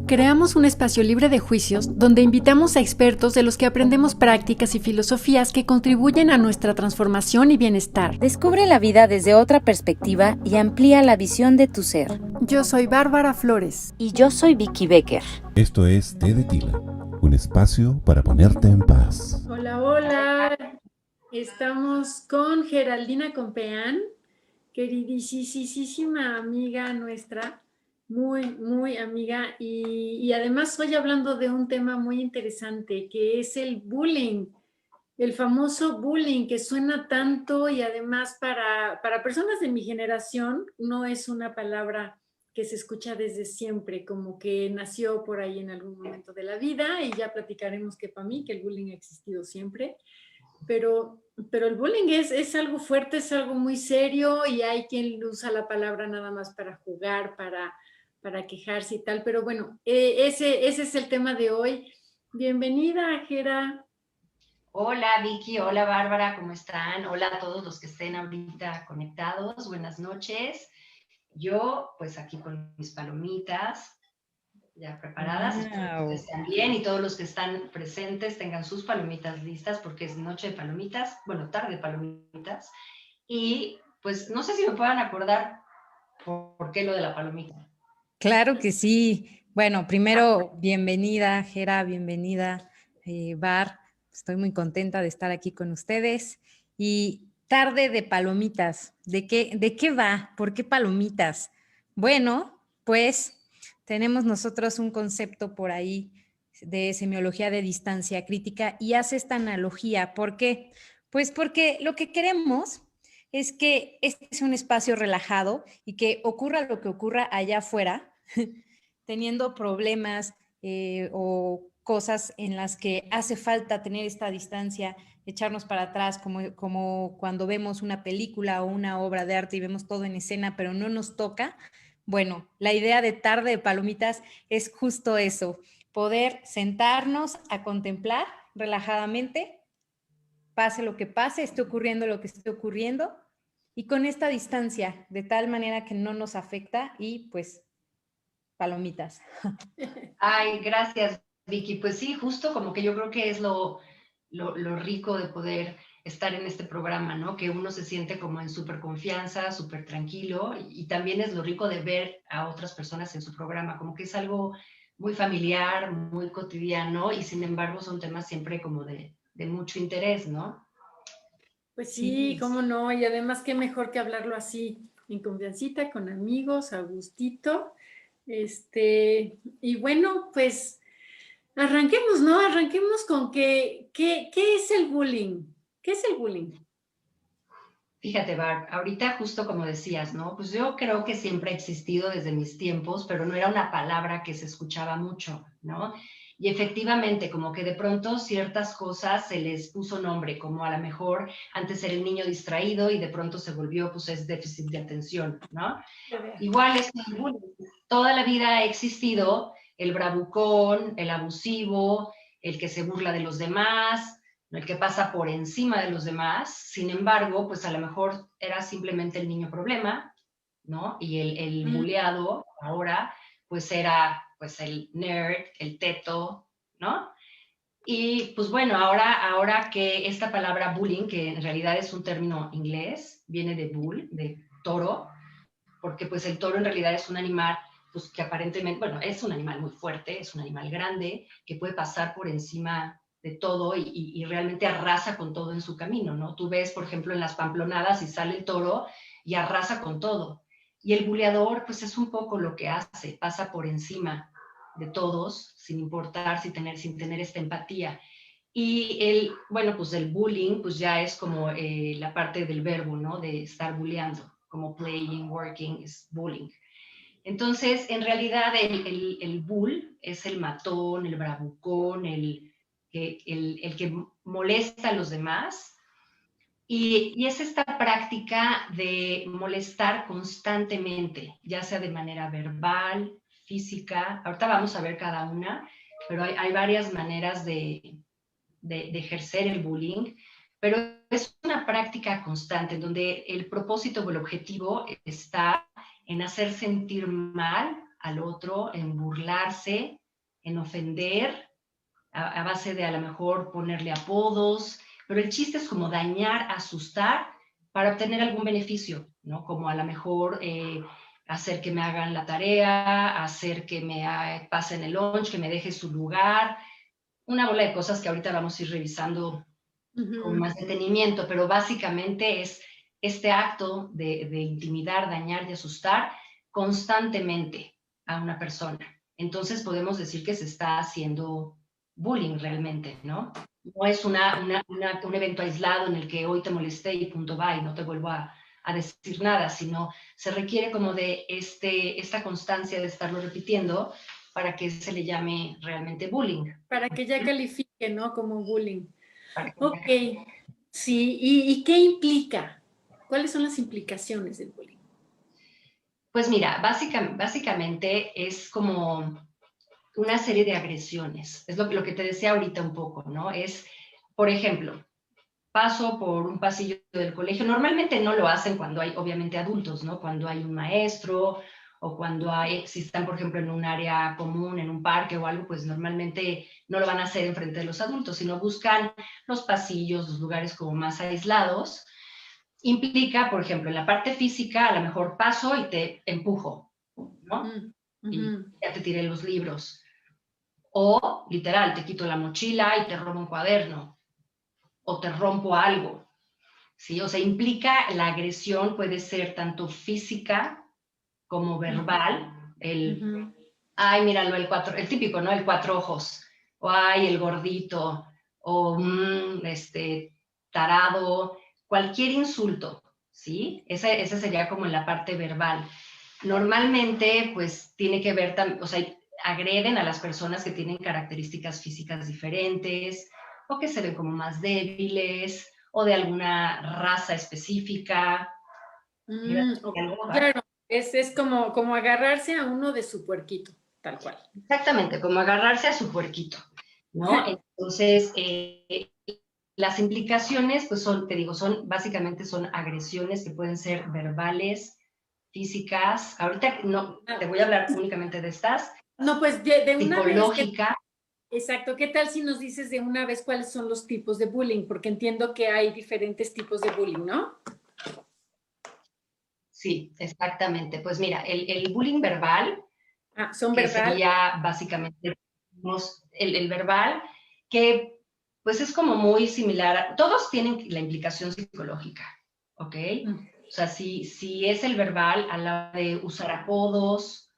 Creamos un espacio libre de juicios donde invitamos a expertos de los que aprendemos prácticas y filosofías que contribuyen a nuestra transformación y bienestar. Descubre la vida desde otra perspectiva y amplía la visión de tu ser. Yo soy Bárbara Flores. Y yo soy Vicky Becker. Esto es Té de Tila, un espacio para ponerte en paz. Hola, hola. Estamos con Geraldina Compeán, queridísima amiga nuestra, muy amiga, y además hoy hablando de un tema muy interesante que es el bullying, el famoso bullying que suena tanto y además para personas de mi generación no es una palabra que se escucha desde siempre, como que nació por ahí en algún momento de la vida y ya platicaremos que para mí que el bullying ha existido siempre, pero el bullying es algo fuerte, es algo muy serio y hay quien usa la palabra nada más para jugar, para quejarse y tal, pero bueno, ese es el tema de hoy. Bienvenida, Jera. Hola Vicky, hola Bárbara, ¿cómo están? Hola a todos los que estén ahorita conectados, buenas noches. Yo pues aquí con mis palomitas ya preparadas, espero que estén bien y todos los que están presentes tengan sus palomitas listas porque es noche de palomitas, bueno, tarde de palomitas. Y pues no sé si me puedan acordar por qué lo de la palomita. Claro que sí. Bueno, primero, bienvenida, Jera, bienvenida, Bar. Estoy muy contenta de estar aquí con ustedes. Y tarde de palomitas. ¿De qué va? ¿Por qué palomitas? Bueno, pues tenemos nosotros un concepto por ahí de semiología de distancia crítica y hace esta analogía. ¿Por qué? Pues porque lo que queremos es que este es un espacio relajado y que ocurra lo que ocurra allá afuera, teniendo problemas o cosas en las que hace falta tener esta distancia, echarnos para atrás, como cuando vemos una película o una obra de arte y vemos todo en escena, pero no nos toca. Bueno, la idea de tarde de palomitas es justo eso, poder sentarnos a contemplar relajadamente, pase lo que pase, esté ocurriendo lo que esté ocurriendo, y con esta distancia, de tal manera que no nos afecta y pues palomitas. Ay, gracias Vicky. Pues sí, justo como que yo creo que es lo rico de poder estar en este programa, ¿no? Que uno se siente como en súper confianza, súper tranquilo y también es lo rico de ver a otras personas en su programa, como que es algo muy familiar, muy cotidiano y sin embargo son temas siempre como de mucho interés, ¿no? Pues sí, cómo no, y además qué mejor que hablarlo así, en confiancita, con amigos, a gustito. Y bueno, pues arranquemos, ¿no? Arranquemos con qué es el bullying. ¿Qué es el bullying? Fíjate, Barb, ahorita justo como decías, ¿no? Pues yo creo que siempre ha existido desde mis tiempos, pero no era una palabra que se escuchaba mucho, ¿no? Y efectivamente, como que de pronto ciertas cosas se les puso nombre, como a lo mejor antes era el niño distraído y de pronto se volvió, pues es déficit de atención, ¿no? Igual es el bullying. Toda la vida ha existido el bravucón, el abusivo, el que se burla de los demás, el que pasa por encima de los demás. Sin embargo, pues a lo mejor era simplemente el niño problema, ¿no? Y el buleado ahora, pues era pues el nerd, el teto, ¿no? Y pues bueno, ahora que esta palabra bullying, que en realidad es un término inglés, viene de bull, de toro, porque pues el toro en realidad es un animal pues, que aparentemente, bueno, es un animal muy fuerte, es un animal grande, que puede pasar por encima de todo y realmente arrasa con todo en su camino, ¿no? Tú ves, por ejemplo, en las pamplonadas y sale el toro y arrasa con todo. Y el buleador, pues es un poco lo que hace, pasa por encima de todos, sin importar, sin tener esta empatía. Y bueno, pues el bullying, pues ya es como la parte del verbo, ¿no? De estar bulleando, como playing, working, es bullying. Entonces, en realidad, el bull es el matón, el bravucón, el que molesta a los demás. Y es esta práctica de molestar constantemente, ya sea de manera verbal, física. Ahorita vamos a ver cada una, pero hay varias maneras de ejercer el bullying, pero es una práctica constante en donde el propósito o el objetivo está en hacer sentir mal al otro, en burlarse, en ofender, a base de a lo mejor ponerle apodos, pero el chiste es como dañar, asustar para obtener algún beneficio, ¿no? Como a lo mejor hacer que me hagan la tarea, hacer que me pasen el lunch, que me deje su lugar, una bola de cosas que ahorita vamos a ir revisando con más detenimiento, pero básicamente es este acto de intimidar, dañar y asustar constantemente a una persona. Entonces podemos decir que se está haciendo bullying realmente, ¿no? No es un evento aislado en el que hoy te molesté y punto va y no te vuelvo a decir nada, sino se requiere como de esta constancia de estarlo repitiendo para que se le llame realmente bullying. Para que ya califique, ¿no? Como bullying. Ok, Ya... sí. ¿Y qué implica? ¿Cuáles son las implicaciones del bullying? Pues mira, básicamente es como una serie de agresiones. Es lo que te decía ahorita un poco, ¿no? Es, por ejemplo, paso por un pasillo del colegio. Normalmente no lo hacen cuando hay, obviamente, adultos, ¿no? Cuando hay un maestro o cuando si están, por ejemplo, en un área común, en un parque o algo, pues normalmente no lo van a hacer enfrente de los adultos, sino buscan los pasillos, los lugares como más aislados. Implica, por ejemplo, en la parte física, a lo mejor paso y te empujo, ¿no? Y ya te tiré los libros. O, literal, te quito la mochila y te robo un cuaderno. O te rompo algo, ¿sí? O sea, implica la agresión, puede ser tanto física como verbal. Ay, míralo, el típico, ¿no? El cuatro ojos. O ay, el gordito. O tarado. Cualquier insulto, ¿sí? Esa sería como en la parte verbal. Normalmente, pues, tiene que ver, o sea, agreden a las personas que tienen características físicas diferentes, o que se ven como más débiles, o de alguna raza específica. Claro, es como agarrarse a uno de su puerquito, tal cual. Exactamente, como agarrarse a su puerquito, ¿no? Entonces, las implicaciones, pues básicamente son agresiones que pueden ser verbales, físicas. Ahorita no, te voy a hablar únicamente de estas. No, pues de una vez. Psicológica. Exacto. ¿Qué tal si nos dices de una vez cuáles son los tipos de bullying? Porque entiendo que hay diferentes tipos de bullying, ¿no? Sí, exactamente. Pues mira, el bullying verbal, son que verbal. Sería básicamente el verbal, que pues es como muy similar. Todos tienen la implicación psicológica, ¿ok? O sea, si es el verbal a la hora de usar apodos,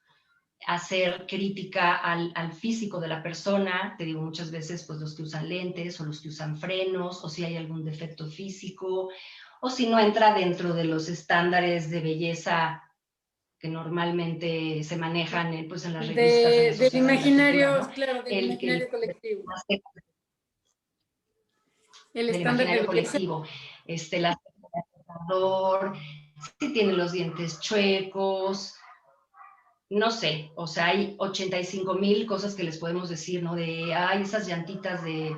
hacer crítica al físico de la persona, te digo muchas veces, pues los que usan lentes o los que usan frenos, o si hay algún defecto físico, o si no entra dentro de los estándares de belleza que normalmente se manejan pues en las revistas. Del imaginario, ¿no? Claro, del imaginario colectivo. El imaginario colectivo. El acertador, si tiene los dientes chuecos, no sé, o sea, hay 85,000 cosas que les podemos decir, ¿no? De, ay, esas llantitas de,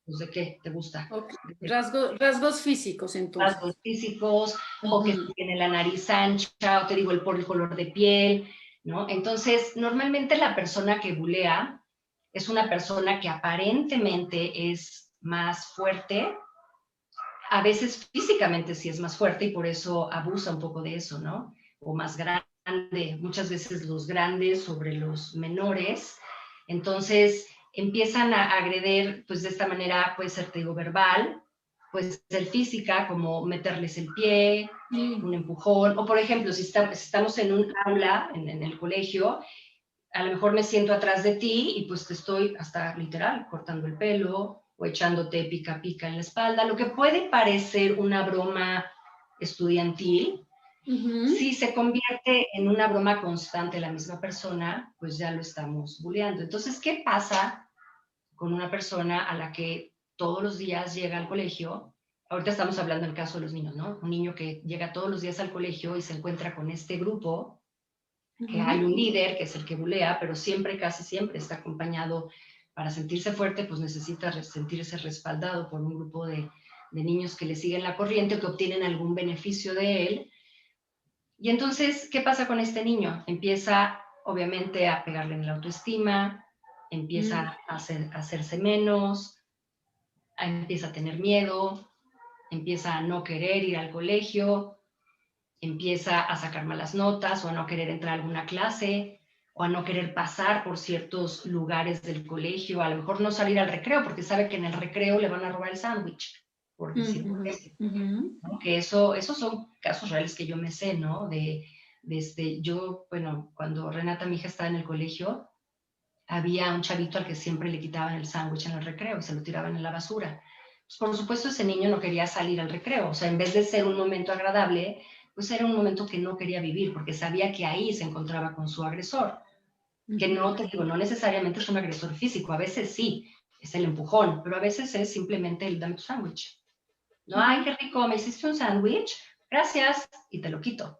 pues, ¿de qué te gusta? Okay. Rasgos físicos, entonces. Rasgos físicos, o que tiene la nariz ancha, o te digo, por el color de piel, ¿no? Entonces, normalmente la persona que bulea es una persona que aparentemente es más fuerte, a veces físicamente sí es más fuerte y por eso abusa un poco de eso, ¿no? O más grande, muchas veces los grandes sobre los menores. Entonces empiezan a agredir, pues de esta manera puede ser, te digo, verbal, puede ser física, como meterles el pie, un empujón, o por ejemplo, si estamos en un aula, en el colegio, a lo mejor me siento atrás de ti y pues te estoy hasta literal cortando el pelo o echándote pica pica en la espalda, lo que puede parecer una broma estudiantil. Si se convierte en una broma constante la misma persona, pues ya lo estamos bulleando. Entonces, ¿qué pasa con una persona a la que todos los días llega al colegio? Ahorita estamos hablando del caso de los niños, ¿no? Un niño que llega todos los días al colegio y se encuentra con este grupo, que hay un líder, que es el que bulea, pero siempre, casi siempre está acompañado. Para sentirse fuerte, pues necesita sentirse respaldado por un grupo de niños que le siguen la corriente o que obtienen algún beneficio de él. Y entonces, ¿qué pasa con este niño? Empieza, obviamente, a pegarle en la autoestima, empieza a hacerse menos, empieza a tener miedo, empieza a no querer ir al colegio, empieza a sacar malas notas o a no querer entrar a alguna clase o a no querer pasar por ciertos lugares del colegio, a lo mejor no salir al recreo porque sabe que en el recreo le van a robar el sándwich, por decir un ejemplo. ¿No? Que esos son casos reales que yo me sé, ¿no? Yo, bueno, cuando Renata, mi hija, estaba en el colegio, había un chavito al que siempre le quitaban el sándwich en el recreo y se lo tiraban en la basura. Pues, por supuesto, ese niño no quería salir al recreo, o sea, en vez de ser un momento agradable, pues era un momento que no quería vivir, porque sabía que ahí se encontraba con su agresor. Que no, te digo, no necesariamente es un agresor físico, a veces sí, es el empujón, pero a veces es simplemente el dame tu sándwich. No, ay, qué rico, me hiciste un sándwich, gracias, y te lo quito.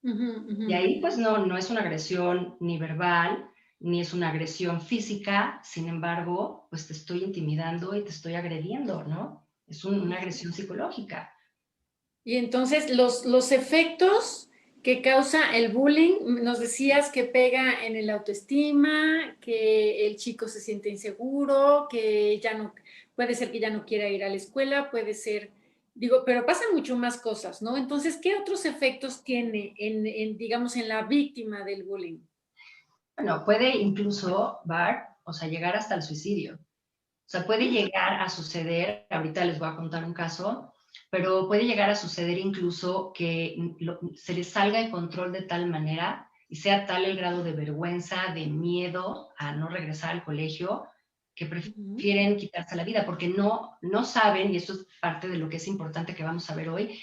Y ahí pues no es una agresión ni verbal, ni es una agresión física, sin embargo, pues te estoy intimidando y te estoy agrediendo, ¿no? Es una agresión psicológica. Y entonces los efectos que causa el bullying, nos decías que pega en el autoestima, que el chico se siente inseguro, que ya no, puede ser que ya no quiera ir a la escuela, puede ser, digo, pero pasan mucho más cosas, ¿no? Entonces, ¿qué otros efectos tiene digamos, en la víctima del bullying? Bueno, puede incluso, Bart, o sea, llegar hasta el suicidio. O sea, puede llegar a suceder, ahorita les voy a contar un caso, pero puede llegar a suceder incluso que se les salga de control de tal manera y sea tal el grado de vergüenza, de miedo a no regresar al colegio, que prefieren quitarse la vida, porque no saben, y esto es parte de lo que es importante que vamos a ver hoy,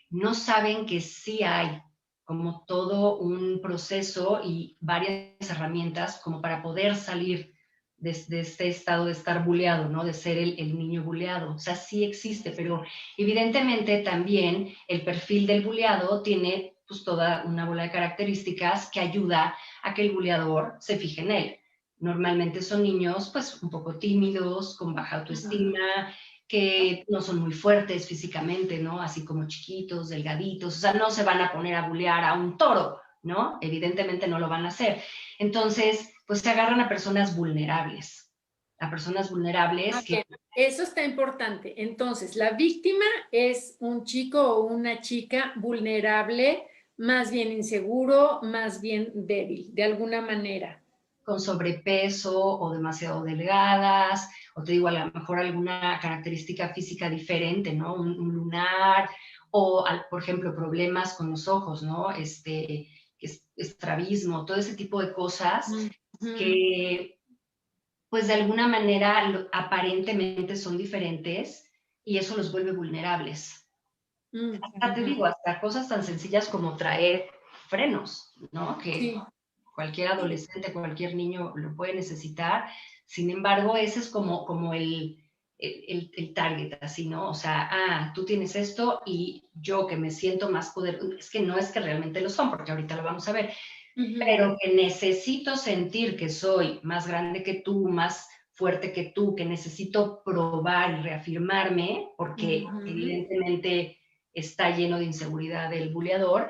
no saben que sí hay como todo un proceso y varias herramientas como para poder salir de este estado de estar buleado, ¿no? De ser el niño buleado. O sea, sí existe, pero evidentemente también el perfil del buleado tiene pues toda una bola de características que ayuda a que el buleador se fije en él. Normalmente son niños pues un poco tímidos, con baja autoestima, que no son muy fuertes físicamente, ¿no? Así como chiquitos, delgaditos, o sea, no se van a poner a bulear a un toro, ¿no? Evidentemente no lo van a hacer. Entonces, pues se agarran a personas vulnerables, Okay. Eso está importante. Entonces, la víctima es un chico o una chica vulnerable, más bien inseguro, más bien débil, de alguna manera. Con sobrepeso o demasiado delgadas, o te digo, a lo mejor alguna característica física diferente, ¿no? Un lunar, o, por ejemplo, problemas con los ojos, ¿no? Estrabismo, todo ese tipo de cosas que, pues, de alguna manera aparentemente son diferentes y eso los vuelve vulnerables. Hasta te digo, hasta cosas tan sencillas como traer frenos, ¿no? Que cualquier adolescente, cualquier niño lo puede necesitar. Sin embargo, ese es como el target, así, ¿no? O sea, tú tienes esto y yo que me siento más poderoso, es que realmente lo son, porque ahorita lo vamos a ver, pero que necesito sentir que soy más grande que tú, más fuerte que tú, que necesito probar y reafirmarme, porque evidentemente está lleno de inseguridad el buleador,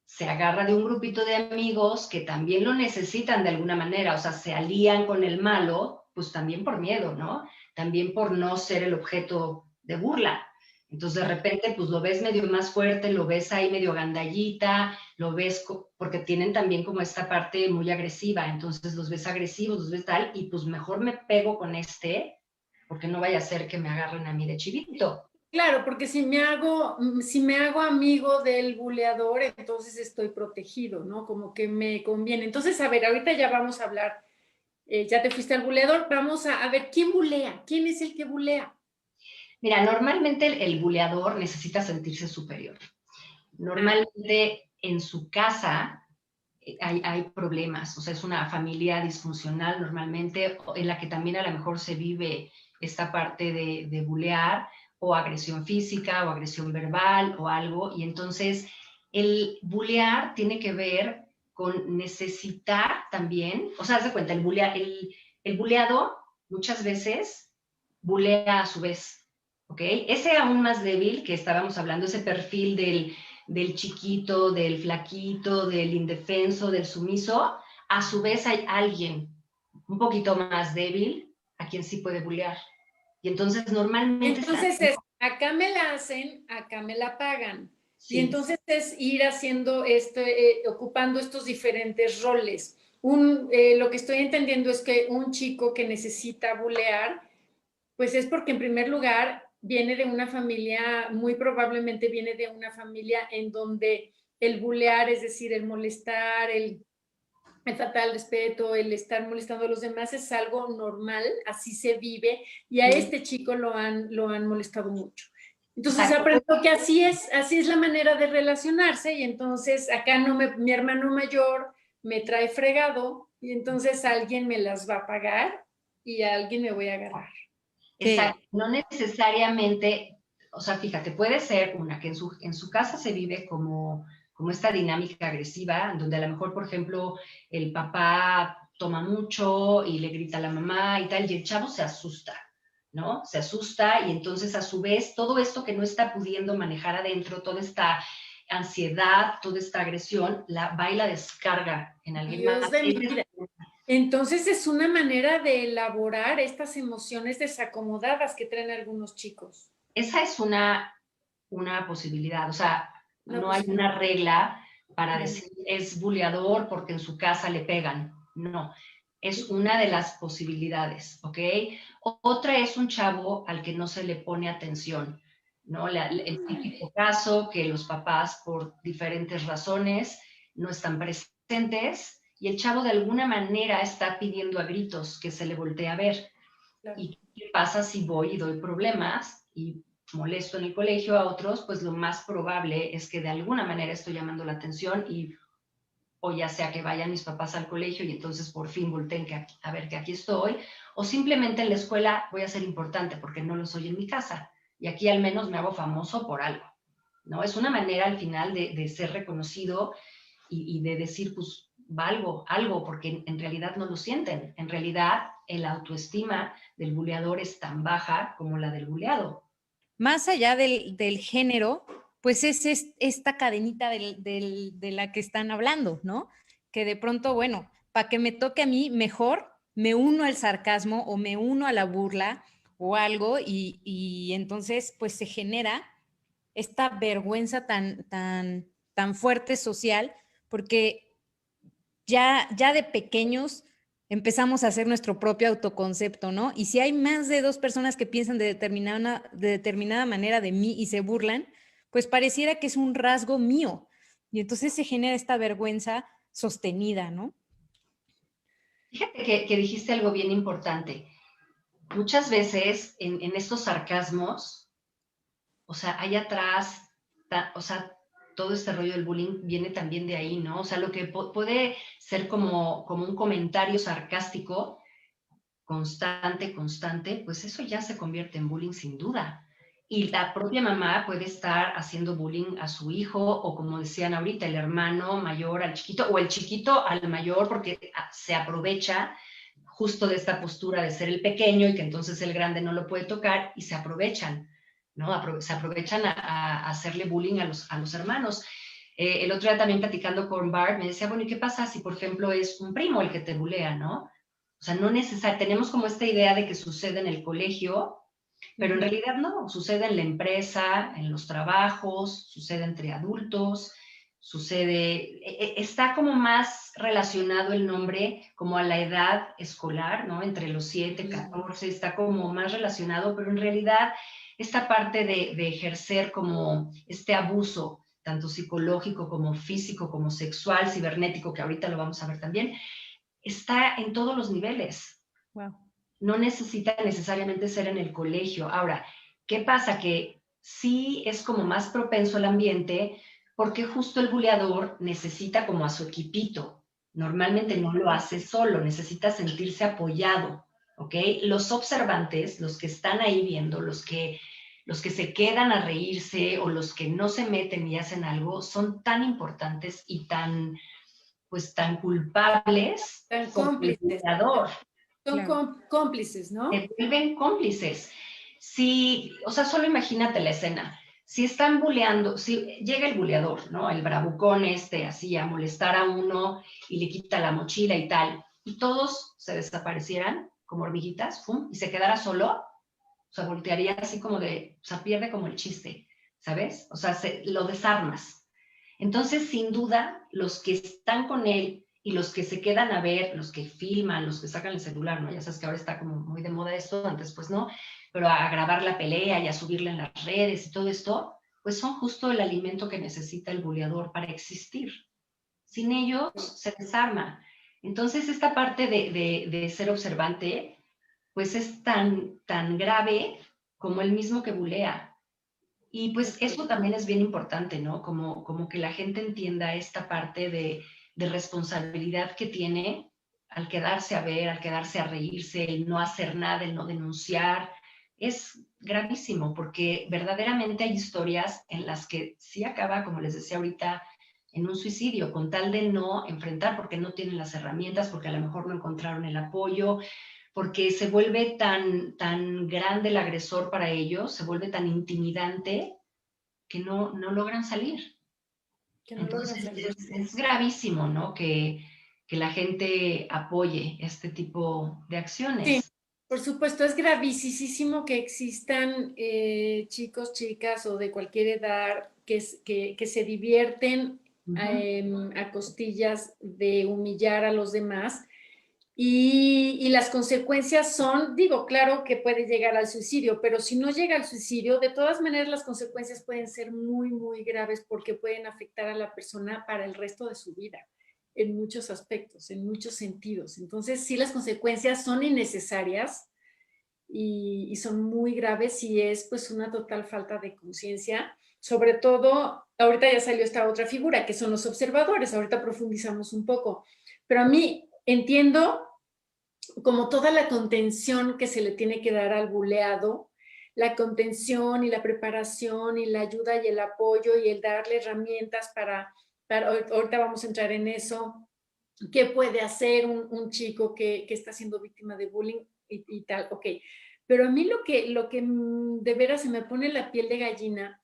se agarra de un grupito de amigos que también lo necesitan de alguna manera, o sea, se alían con el malo, pues también por miedo, ¿no? También por no ser el objeto de burla. Entonces, de repente, pues lo ves medio más fuerte, lo ves ahí medio gandallita, lo ves, porque tienen también como esta parte muy agresiva, entonces los ves agresivos, los ves tal, y pues mejor me pego con porque no vaya a ser que me agarren a mí de chivito. Claro, porque si me hago amigo del buleador, entonces estoy protegido, ¿no? Como que me conviene. Entonces, a ver, ahorita ya vamos a hablar, ya te fuiste al buleador, vamos a ver, ¿quién bulea? ¿Quién es el que bulea? Mira, normalmente el buleador necesita sentirse superior. Normalmente en su casa hay problemas, o sea, es una familia disfuncional normalmente, en la que también a lo mejor se vive esta parte de bulear, o agresión física, o agresión verbal, o algo, y entonces el bulear tiene que ver con necesitar también, o sea, haz de cuenta, el buleado muchas veces bulea a su vez, ¿ok? Ese aún más débil que estábamos hablando, ese perfil del chiquito, del flaquito, del indefenso, del sumiso, a su vez hay alguien un poquito más débil a quien sí puede bullear. Y entonces normalmente... Entonces acá me la hacen, acá me la pagan. Sí. Y entonces es ir haciendo ocupando estos diferentes roles. Lo que estoy entendiendo es que un chico que necesita bullear, pues es porque en primer lugar viene de una familia, muy probablemente viene de una familia en donde el bullear, es decir, el molestar, el faltar respeto, el estar molestando a los demás es algo normal, así se vive, y a este chico lo han molestado mucho. Entonces aprendo que así es la manera de relacionarse, y entonces acá mi hermano mayor me trae fregado, y entonces alguien me las va a pagar y a alguien me voy a agarrar. Exacto, no necesariamente, o sea, fíjate, puede ser una que en su casa se vive como esta dinámica agresiva, donde a lo mejor, por ejemplo, el papá toma mucho y le grita a la mamá y tal, y el chavo se asusta, ¿no? Se asusta y entonces a su vez todo esto que no está pudiendo manejar adentro, toda esta ansiedad, toda esta agresión, va y la descarga en alguien más. De mi vida. Entonces es una manera de elaborar estas emociones desacomodadas que traen algunos chicos. Esa es una posibilidad, o sea, no hay una regla para decir es buleador porque en su casa le pegan, no, es una de las posibilidades, ¿ok? Otra es un chavo al que no se le pone atención, ¿no? El típico caso que los papás por diferentes razones no están presentes y el chavo de alguna manera está pidiendo a gritos que se le voltee a ver. Claro. ¿Y qué pasa si voy y doy problemas y molesto en el colegio a otros? Pues lo más probable es que de alguna manera estoy llamando la atención o ya sea que vayan mis papás al colegio y entonces por fin volteen a ver que aquí estoy, o simplemente en la escuela voy a ser importante porque no lo soy en mi casa y aquí al menos me hago famoso por algo, ¿no? Es una manera al final de ser reconocido y de decir, pues, valgo algo, porque en realidad no lo sienten. En realidad, el autoestima del buleador es tan baja como la del buleado. Más allá del género, pues es esta cadenita de la que están hablando, ¿no? Que de pronto, bueno, para que me toque a mí, mejor me uno al sarcasmo o me uno a la burla o algo y entonces pues se genera esta vergüenza tan fuerte social, porque ya de pequeños empezamos a hacer nuestro propio autoconcepto, ¿no? Y si hay más de 2 personas que piensan de determinada manera de mí y se burlan, pues pareciera que es un rasgo mío. Y entonces se genera esta vergüenza sostenida, ¿no? Fíjate que dijiste algo bien importante. Muchas veces en estos sarcasmos, o sea, hay atrás, o sea, todo este rollo del bullying viene también de ahí, ¿no? O sea, lo que puede ser como un comentario sarcástico, constante, pues eso ya se convierte en bullying sin duda. Y la propia mamá puede estar haciendo bullying a su hijo, o como decían ahorita, el hermano mayor al chiquito, o el chiquito al mayor, porque se aprovecha justo de esta postura de ser el pequeño y que entonces el grande no lo puede tocar, y se aprovechan, ¿no? Se aprovechan a hacerle bullying a los hermanos. El otro día también platicando con Bart, me decía, bueno, ¿y qué pasa si, por ejemplo, es un primo el que te bulea, ¿no? O sea, no necesariamente, tenemos como esta idea de que sucede en el colegio, pero en realidad no, sucede en la empresa, en los trabajos, sucede entre adultos, está como más relacionado el nombre como a la edad escolar, ¿no? Entre los 7, 14, está como más relacionado, pero en realidad esta parte de ejercer como este abuso, tanto psicológico como físico, como sexual, cibernético, que ahorita lo vamos a ver también, está en todos los niveles. Wow. No necesita necesariamente ser en el colegio. Ahora, ¿qué pasa? Que sí es como más propenso el ambiente porque justo el buleador necesita como a su equipito. Normalmente no lo hace solo, necesita sentirse apoyado, ¿ok? Los observantes, los que están ahí viendo, los que se quedan a reírse o los que no se meten y hacen algo, son tan importantes y tan culpables como el buleador. Son cómplices, ¿no? Se vuelven cómplices. Sí, o sea, solo imagínate la escena. si están buleando, si llega el buleador, ¿no? El bravucón así a molestar a uno y le quita la mochila y tal, y todos se desaparecieran como hormiguitas, ¡fum!, y se quedara solo, o sea, voltearía así como de, o sea, pierde como el chiste, ¿sabes? O sea, lo desarmas. Entonces, sin duda, los que están con él y los que se quedan a ver, los que filman, los que sacan el celular, ¿no? Ya sabes que ahora está como muy de moda esto, antes pues no, pero a grabar la pelea y a subirla en las redes y todo esto, pues son justo el alimento que necesita el buleador para existir. Sin ellos se desarma. Entonces, esta parte de ser observante, pues es tan grave como el mismo que bulea. Y pues eso también es bien importante, ¿no? Como que la gente entienda esta parte de responsabilidad que tiene al quedarse a ver, al quedarse a reírse, el no hacer nada, el no denunciar. Es gravísimo porque verdaderamente hay historias en las que sí acaba, como les decía ahorita, en un suicidio, con tal de no enfrentar porque no tienen las herramientas, porque a lo mejor no encontraron el apoyo, porque se vuelve tan grande el agresor para ellos, se vuelve tan intimidante que no logran salir. Entonces es gravísimo, ¿no? Que la gente apoye este tipo de acciones. Sí, por supuesto, es gravísimo que existan chicos, chicas o de cualquier edad que se divierten a costillas de humillar a los demás. Y las consecuencias son, digo, claro que puede llegar al suicidio, pero si no llega al suicidio, de todas maneras las consecuencias pueden ser muy, muy graves porque pueden afectar a la persona para el resto de su vida, en muchos aspectos, en muchos sentidos. Entonces, sí, las consecuencias son innecesarias y son muy graves y es pues una total falta de conciencia. Sobre todo, ahorita ya salió esta otra figura, que son los observadores, ahorita profundizamos un poco, pero a mí entiendo como toda la contención que se le tiene que dar al buleado, la contención y la preparación y la ayuda y el apoyo y el darle herramientas para ahorita vamos a entrar en eso, qué puede hacer un chico que está siendo víctima de bullying y tal, ok. Pero a mí lo que de veras se me pone la piel de gallina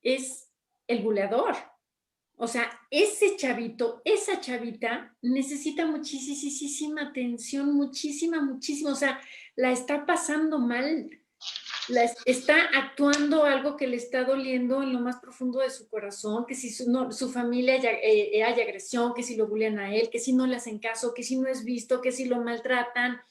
es el buleador. O sea, ese chavito, esa chavita necesita muchísima atención, muchísima, o sea, la está pasando mal, está actuando algo que le está doliendo en lo más profundo de su corazón, que si su familia hay agresión, que si lo bulean a él, que si no le hacen caso, que si no es visto, que si lo maltratan,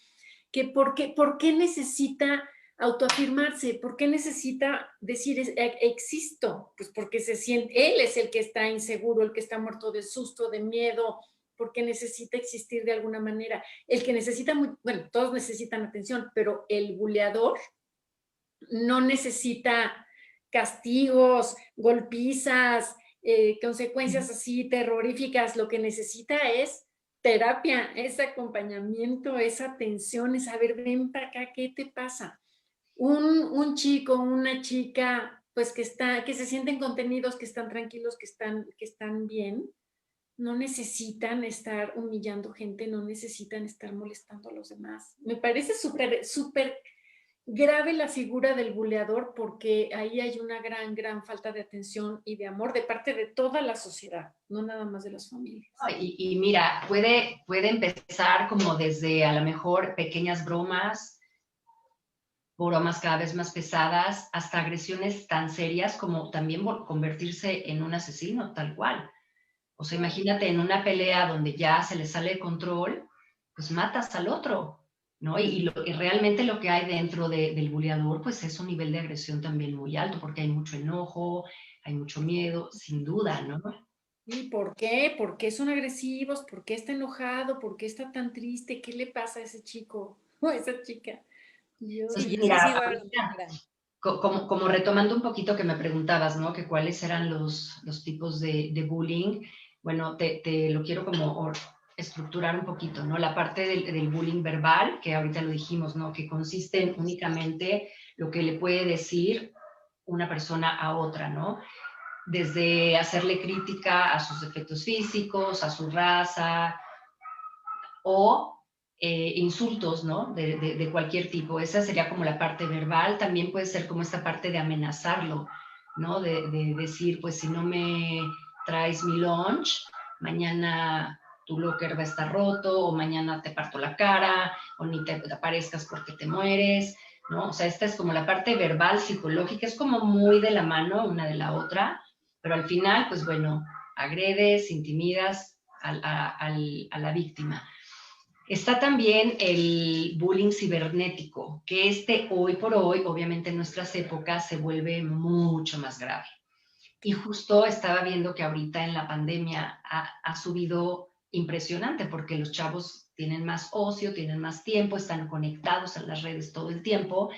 que por qué necesita autoafirmarse, ¿por qué necesita decir existo? Pues porque se siente, él es el que está inseguro, el que está muerto de susto, de miedo, porque necesita existir de alguna manera. El que necesita, bueno, todos necesitan atención, pero el buleador no necesita castigos, golpizas, consecuencias así terroríficas, lo que necesita es terapia, es acompañamiento, es atención, es saber, ven para acá, ¿qué te pasa? Un chico, una chica, pues que se sienten contenidos, que están tranquilos, que están bien, no necesitan estar humillando gente, no necesitan estar molestando a los demás. Me parece súper grave la figura del buleador porque ahí hay una gran falta de atención y de amor de parte de toda la sociedad, no nada más de las familias. Y mira, puede empezar como desde a lo mejor pequeñas bromas cada vez más pesadas, hasta agresiones tan serias como también convertirse en un asesino, tal cual. O sea, imagínate en una pelea donde ya se le sale el control, pues matas al otro, ¿no? Y realmente lo que hay dentro del buleador, pues es un nivel de agresión también muy alto, porque hay mucho enojo, hay mucho miedo, sin duda, ¿no? ¿Y por qué? ¿Por qué son agresivos? ¿Por qué está enojado? ¿Por qué está tan triste? ¿Qué le pasa a ese chico o a esa chica? Dios. Sí, mira, como retomando un poquito que me preguntabas, ¿no? Que cuáles eran los tipos de bullying. Bueno, te lo quiero como estructurar un poquito, ¿no? La parte del bullying verbal, que ahorita lo dijimos, ¿no? Que consiste en únicamente lo que le puede decir una persona a otra, ¿no? Desde hacerle crítica a sus defectos físicos, a su raza, o insultos, ¿no? De cualquier tipo. Esa sería como la parte verbal. También puede ser como esta parte de amenazarlo, ¿no? De decir, pues si no me traes mi lunch, mañana tu locker va a estar roto, o mañana te parto la cara, o ni te aparezcas porque te mueres, ¿no? O sea, esta es como la parte verbal, psicológica, es como muy de la mano una de la otra, pero al final, pues bueno, agredes, intimidas a la víctima. Está también el bullying cibernético, que hoy por hoy, obviamente en nuestras épocas, se vuelve mucho más grave. Y justo estaba viendo que ahorita en la pandemia ha subido impresionante porque los chavos tienen más ocio, tienen más tiempo, están conectados a las redes todo el tiempo.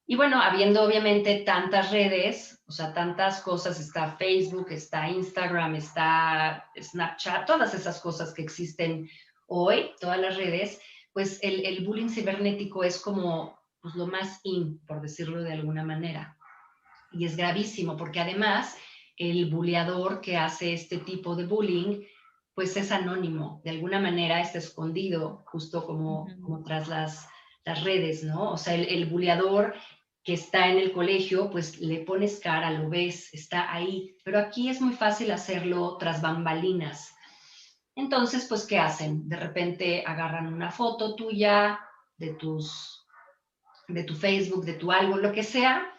Y bueno, habiendo obviamente tantas redes, o sea, tantas cosas, está Facebook, está Instagram, está Snapchat, todas esas cosas que existen hoy, todas las redes, pues el bullying cibernético es como pues, lo más por decirlo de alguna manera. Y es gravísimo porque además el buleador que hace este tipo de bullying, pues es anónimo, de alguna manera está escondido, justo como tras las redes, ¿no? O sea, el buleador que está en el colegio, pues le pones cara, lo ves, está ahí, pero aquí es muy fácil hacerlo tras bambalinas. Entonces, pues, ¿qué hacen? De repente agarran una foto tuya, de tu Facebook, de tu algo, lo que sea,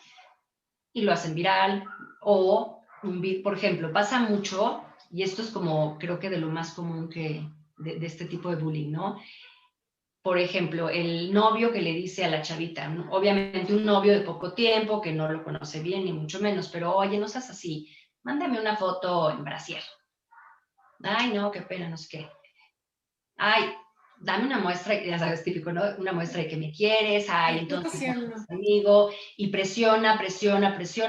y lo hacen viral, o, por ejemplo, pasa mucho, y esto es como, creo que de lo más común de este tipo de bullying, ¿no? Por ejemplo, el novio que le dice a la chavita, ¿no? Obviamente un novio de poco tiempo, que no lo conoce bien, ni mucho menos, pero oye, no seas así, mándame una foto en brasier. Ay, no, qué pena, no sé qué. Ay, dame una muestra, ya sabes, típico, ¿no? Una muestra de que me quieres, ay, entonces conmigo, y presiona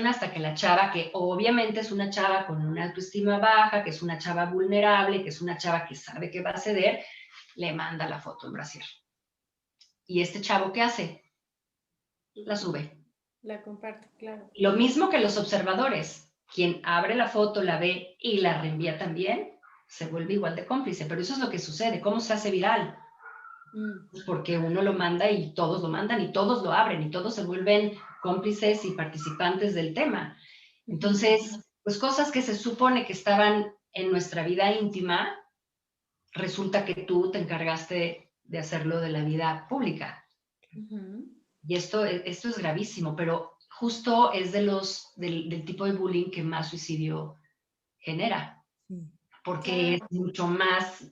hasta que la chava, que obviamente es una chava con una autoestima baja, que es una chava vulnerable, que es una chava que sabe que va a ceder, le manda la foto en brasier. ¿Y este chavo qué hace? La sube. La comparte, claro. Lo mismo que los observadores. Quien abre la foto, la ve y la reenvía también, se vuelve igual de cómplice. Pero eso es lo que sucede. ¿Cómo se hace viral? Pues porque uno lo manda y todos lo mandan y todos lo abren y todos se vuelven cómplices y participantes del tema. Entonces, pues cosas que se supone que estaban en nuestra vida íntima, resulta que tú te encargaste de hacerlo de la vida pública. Y esto es gravísimo, pero justo es del tipo de bullying que más suicidio genera, porque es mucho más,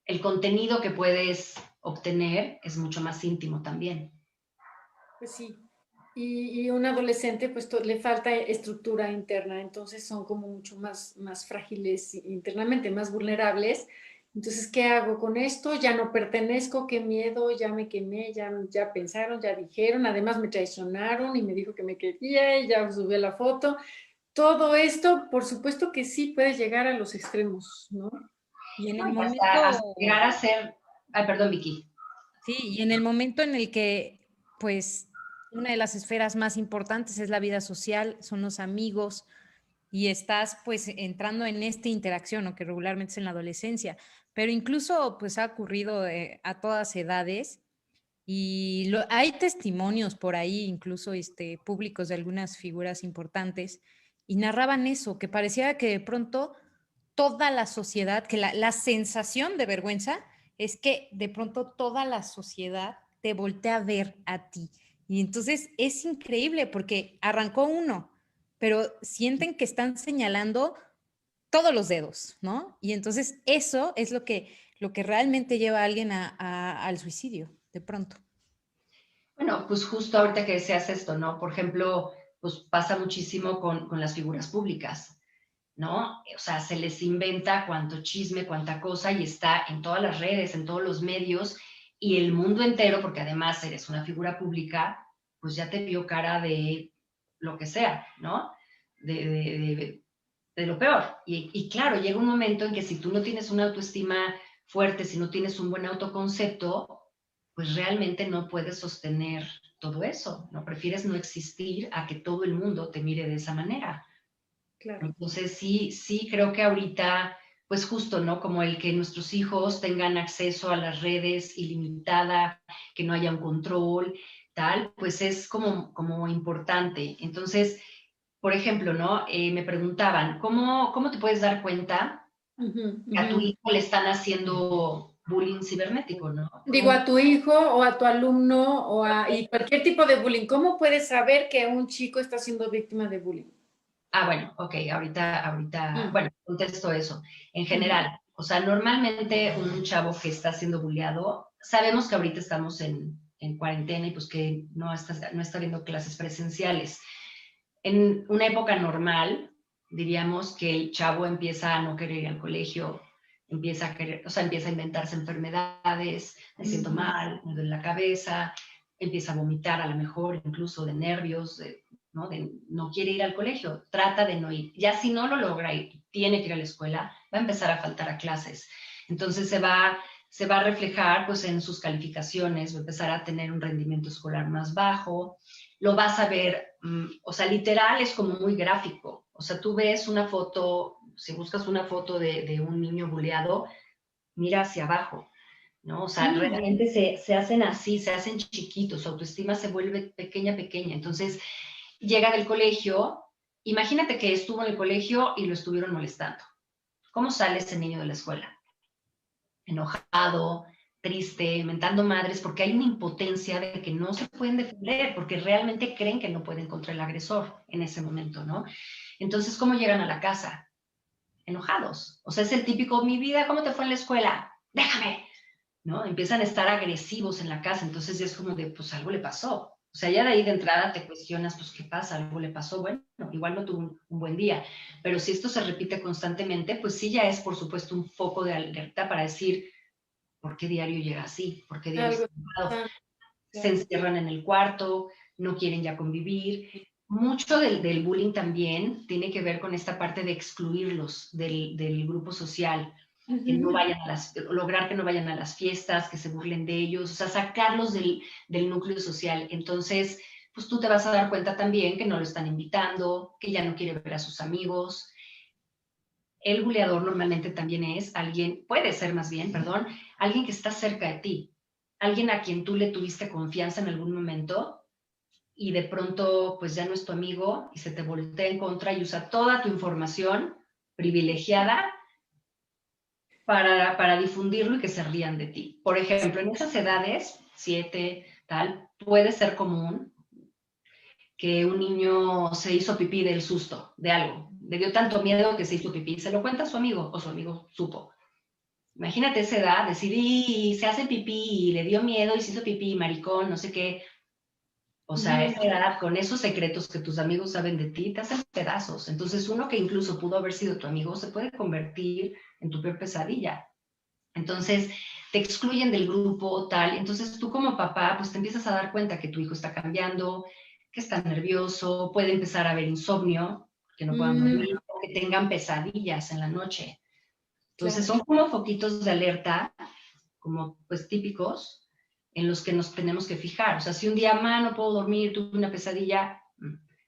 el contenido que puedes obtener es mucho más íntimo también. Pues sí, y un adolescente pues le falta estructura interna, entonces son como mucho más frágiles internamente, más vulnerables. Entonces, ¿qué hago con esto? Ya no pertenezco, qué miedo, ya me quemé, ya pensaron, ya dijeron, además me traicionaron y me dijo que me quería y ya subí la foto. Todo esto, por supuesto que sí puede llegar a los extremos, ¿no? Y en el momento... Hasta llegar a ser... Ay, perdón, Vicky. Sí, y en el momento en el que, pues, una de las esferas más importantes es la vida social, son los amigos, y estás pues entrando en esta interacción, ¿no? Que regularmente es en la adolescencia, pero incluso pues ha ocurrido a todas edades y hay testimonios por ahí, incluso públicos de algunas figuras importantes, y narraban eso, que parecía que de pronto toda la sociedad, que la sensación de vergüenza es que de pronto toda la sociedad te voltea a ver a ti. Y entonces es increíble porque arrancó uno, pero sienten que están señalando todos los dedos, ¿no? Y entonces eso es lo que realmente lleva a alguien al suicidio, de pronto. Bueno, pues justo ahorita que decías esto, ¿no? Por ejemplo, pues pasa muchísimo con las figuras públicas, ¿no? O sea, se les inventa cuánto chisme, cuánta cosa, y está en todas las redes, en todos los medios, y el mundo entero, porque además eres una figura pública, pues ya te vio cara de lo que sea, ¿no? De lo peor. Y claro, llega un momento en que si tú no tienes una autoestima fuerte, si no tienes un buen autoconcepto, pues realmente no puedes sostener todo eso, ¿no? Prefieres no existir a que todo el mundo te mire de esa manera. Claro. Entonces sí creo que ahorita, pues justo, ¿no? Como el que nuestros hijos tengan acceso a las redes ilimitada, que no haya un control, tal, pues es como importante. Entonces, por ejemplo, ¿no? Me preguntaban, ¿cómo te puedes dar cuenta que a tu hijo le están haciendo bullying cibernético, ¿no? Digo, a tu hijo o a tu alumno y cualquier tipo de bullying. ¿Cómo puedes saber que un chico está siendo víctima de bullying? Bueno, ok, bueno, contesto eso. En general, o sea, normalmente un chavo que está siendo bulleado, sabemos que ahorita estamos en cuarentena y pues que no está viendo clases presenciales. En una época normal, diríamos que el chavo empieza a no querer ir al colegio, empieza a inventarse enfermedades, me siento mal, me duele la cabeza, empieza a vomitar a lo mejor, incluso de nervios, no quiere ir al colegio, trata de no ir. Ya si no lo logra y tiene que ir a la escuela, va a empezar a faltar a clases. Entonces se va a reflejar pues en sus calificaciones, va a empezar a tener un rendimiento escolar más bajo, lo vas a ver, o sea, literal es como muy gráfico. O sea, tú ves una foto, si buscas una foto de un niño buleado, mira hacia abajo, ¿no? O sea, realmente se hacen así, se hacen chiquitos, su autoestima se vuelve pequeña. Entonces, llega del colegio, imagínate que estuvo en el colegio y lo estuvieron molestando. ¿Cómo sale ese niño de la escuela? Enojado, triste, mentando madres, porque hay una impotencia de que no se pueden defender, porque realmente creen que no pueden contra el agresor en ese momento, ¿no? Entonces, ¿cómo llegan a la casa? Enojados. O sea, es el típico, mi vida, ¿cómo te fue en la escuela? Déjame, ¿no? Empiezan a estar agresivos en la casa, entonces ya es como de, pues algo le pasó. O sea, ya de ahí de entrada te cuestionas, pues, ¿qué pasa? ¿Algo le pasó? Bueno, igual no tuvo un buen día. Pero si esto se repite constantemente, pues sí ya es, por supuesto, un foco de alerta para decir, ¿por qué diario llega así? ¿Por qué diario está enojado? Se encierran en el cuarto, no quieren ya convivir. Mucho del bullying también tiene que ver con esta parte de excluirlos del grupo social, que no vayan lograr que no vayan a las fiestas, que se burlen de ellos, o sea, sacarlos del núcleo social. Entonces, pues tú te vas a dar cuenta también que no lo están invitando, que ya no quiere ver a sus amigos. El buleador normalmente también es alguien, puede ser más bien, perdón, alguien que está cerca de ti, alguien a quien tú le tuviste confianza en algún momento y de pronto pues ya no es tu amigo y se te voltea en contra y usa toda tu información privilegiada para difundirlo y que se rían de ti. Por ejemplo, en esas edades, 7, tal, puede ser común que un niño se hizo pipí del susto, de algo. Le dio tanto miedo que se hizo pipí. Se lo cuenta a su amigo o su amigo supo. Imagínate esa edad, decir, y se hace pipí y le dio miedo y se hizo pipí, maricón, no sé qué. O sea, esa edad, con esos secretos que tus amigos saben de ti, te hacen pedazos. Entonces, uno que incluso pudo haber sido tu amigo se puede convertir en tu peor pesadilla. Entonces, te excluyen del grupo, tal. Entonces, tú como papá, pues te empiezas a dar cuenta que tu hijo está cambiando, que está nervioso, puede empezar a haber insomnio, que no puedan dormir, o que tengan pesadillas en la noche. Entonces, son como foquitos de alerta, como pues típicos, en los que nos tenemos que fijar. O sea, si un día, no puedo dormir, tuve una pesadilla,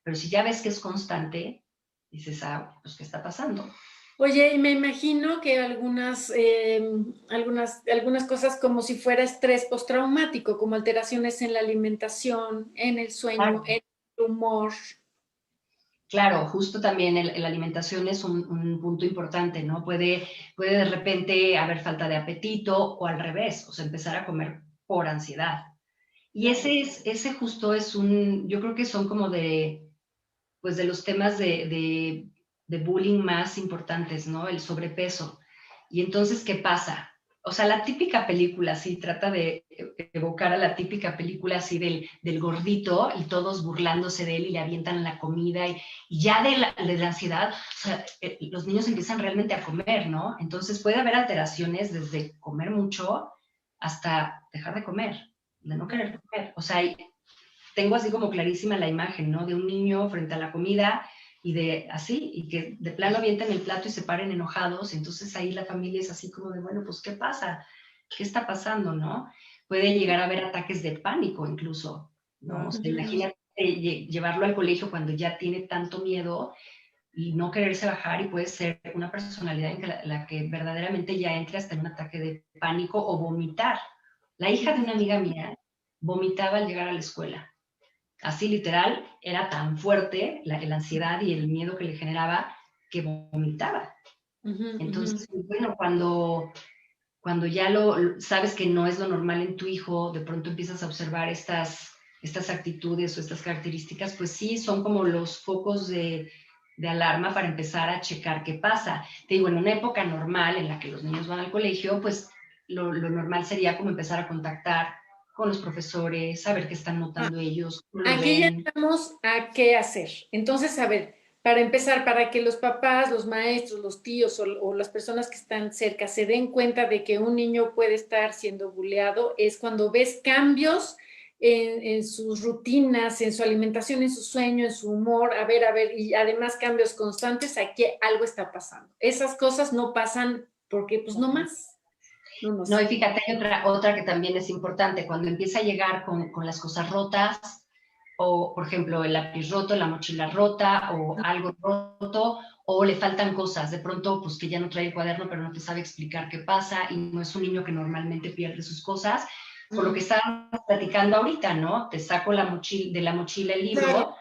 pero si ya ves que es constante, dices, pues, ¿qué está pasando? Oye, y me imagino que algunas cosas como si fuera estrés postraumático, como alteraciones en la alimentación, en el sueño, en el humor. Claro, justo también la alimentación es un punto importante, ¿no? Puede de repente haber falta de apetito o al revés, o sea, empezar a comer por ansiedad. Y ese justo es yo creo que son como de los temas de bullying más importantes, ¿no? El sobrepeso. Y entonces, ¿qué pasa? O sea, la típica película, sí, trata de evocar a la típica película así del gordito y todos burlándose de él y le avientan la comida y ya de la ansiedad, o sea, los niños empiezan realmente a comer, ¿no? Entonces puede haber alteraciones desde comer mucho hasta dejar de comer, de no querer comer. O sea, tengo así como clarísima la imagen, ¿no? De un niño frente a la comida y y que de plano avientan el plato y se paren enojados, entonces ahí la familia es así como de, bueno, pues, ¿qué pasa? ¿Qué está pasando, no? Puede llegar a haber ataques de pánico incluso, ¿no? O sea, imagínate llevarlo al colegio cuando ya tiene tanto miedo y no quererse bajar y puede ser una personalidad en la que verdaderamente ya entre hasta en un ataque de pánico o vomitar. La hija de una amiga mía vomitaba al llegar a la escuela. así literal, era tan fuerte la ansiedad y el miedo que le generaba que vomitaba. Entonces, bueno, cuando ya sabes que no es lo normal en tu hijo, de pronto empiezas a observar estas actitudes o estas características, pues sí, son como los focos de alarma para empezar a checar qué pasa. Te digo, en una época normal en la que los niños van al colegio, pues lo normal sería como empezar a contactar con los profesores, saber qué están notando ellos. Aquí ya estamos a qué hacer. Entonces, a ver, para empezar, para que los papás, los maestros, los tíos o las personas que están cerca se den cuenta de que un niño puede estar siendo buleado, es cuando ves cambios en sus rutinas, en su alimentación, en su sueño, en su humor, a ver, y además cambios constantes, aquí algo está pasando. Esas cosas no pasan porque, pues, no más. No, y fíjate, hay otra que también es importante, cuando empieza a llegar con las cosas rotas, o por ejemplo el lápiz roto, la mochila rota, o algo roto, o le faltan cosas, de pronto pues que ya no trae el cuaderno, pero no te sabe explicar qué pasa, y no es un niño que normalmente pierde sus cosas, por lo que estábamos platicando ahorita, ¿no? Te saco de la mochila el libro,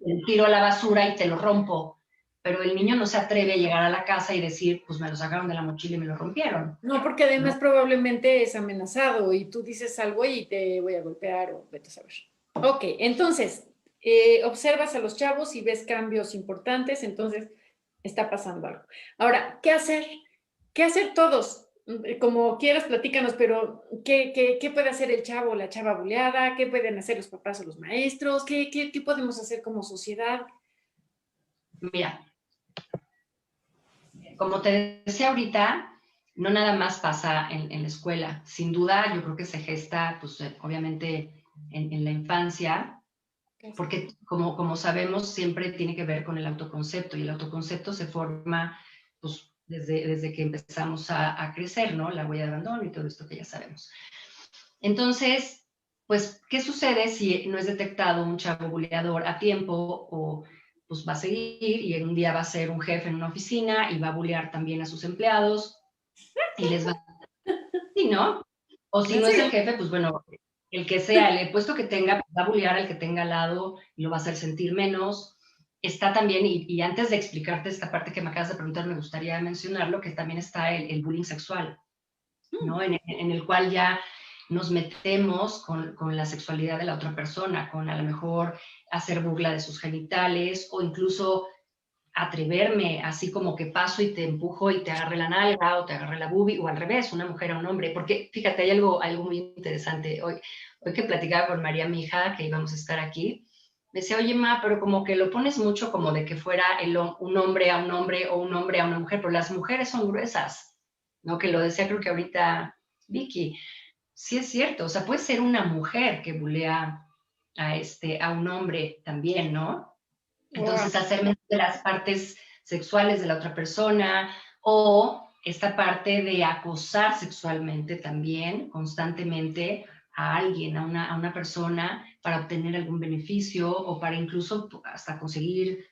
te tiro a la basura y te lo rompo. Pero el niño no se atreve a llegar a la casa y decir, pues me lo sacaron de la mochila y me lo rompieron. No, porque además probablemente es amenazado y tú dices algo y te voy a golpear o vete a saber. Ok, entonces, observas a los chavos y ves cambios importantes, entonces está pasando algo. Ahora, ¿qué hacer? ¿Qué hacer todos? Como quieras, platícanos, pero ¿qué puede hacer el chavo o la chava buleada? ¿Qué pueden hacer los papás o los maestros? ¿Qué podemos hacer como sociedad? Mira, como te decía ahorita, no nada más pasa en la escuela. Sin duda, yo creo que se gesta, pues obviamente, en la infancia, porque como sabemos, siempre tiene que ver con el autoconcepto, y el autoconcepto se forma, pues, desde que empezamos a crecer, ¿no? La huella de abandono y todo esto que ya sabemos. Entonces, pues, ¿qué sucede si no es detectado un chavo buleador a tiempo? O pues va a seguir y en un día va a ser un jefe en una oficina y va a bulear también a sus empleados y les va sí, ¿no? O si no es el jefe, pues bueno, el que sea, el puesto que tenga, va a bulear al que tenga al lado y lo va a hacer sentir menos. Está también, y antes de explicarte esta parte que me acabas de preguntar, me gustaría mencionarlo, que también está el bullying sexual, ¿no? En el cual ya nos metemos con la sexualidad de la otra persona, con a lo mejor hacer burla de sus genitales o incluso atreverme, así como que paso y te empujo y te agarre la nalga o te agarre la boobie, o al revés, una mujer a un hombre, porque fíjate, hay algo muy interesante. Hoy que platicaba con María, mi hija, que íbamos a estar aquí, me decía, oye, ma, pero como que lo pones mucho como de que fuera un hombre a un hombre o un hombre a una mujer, pero las mujeres son gruesas, ¿no? Que lo decía creo que ahorita Vicky. Sí es cierto, o sea, puede ser una mujer que bulea a un hombre también, ¿no? Entonces, hacer mención de las partes sexuales de la otra persona, o esta parte de acosar sexualmente también, constantemente, a alguien, a una persona, para obtener algún beneficio o para incluso hasta conseguir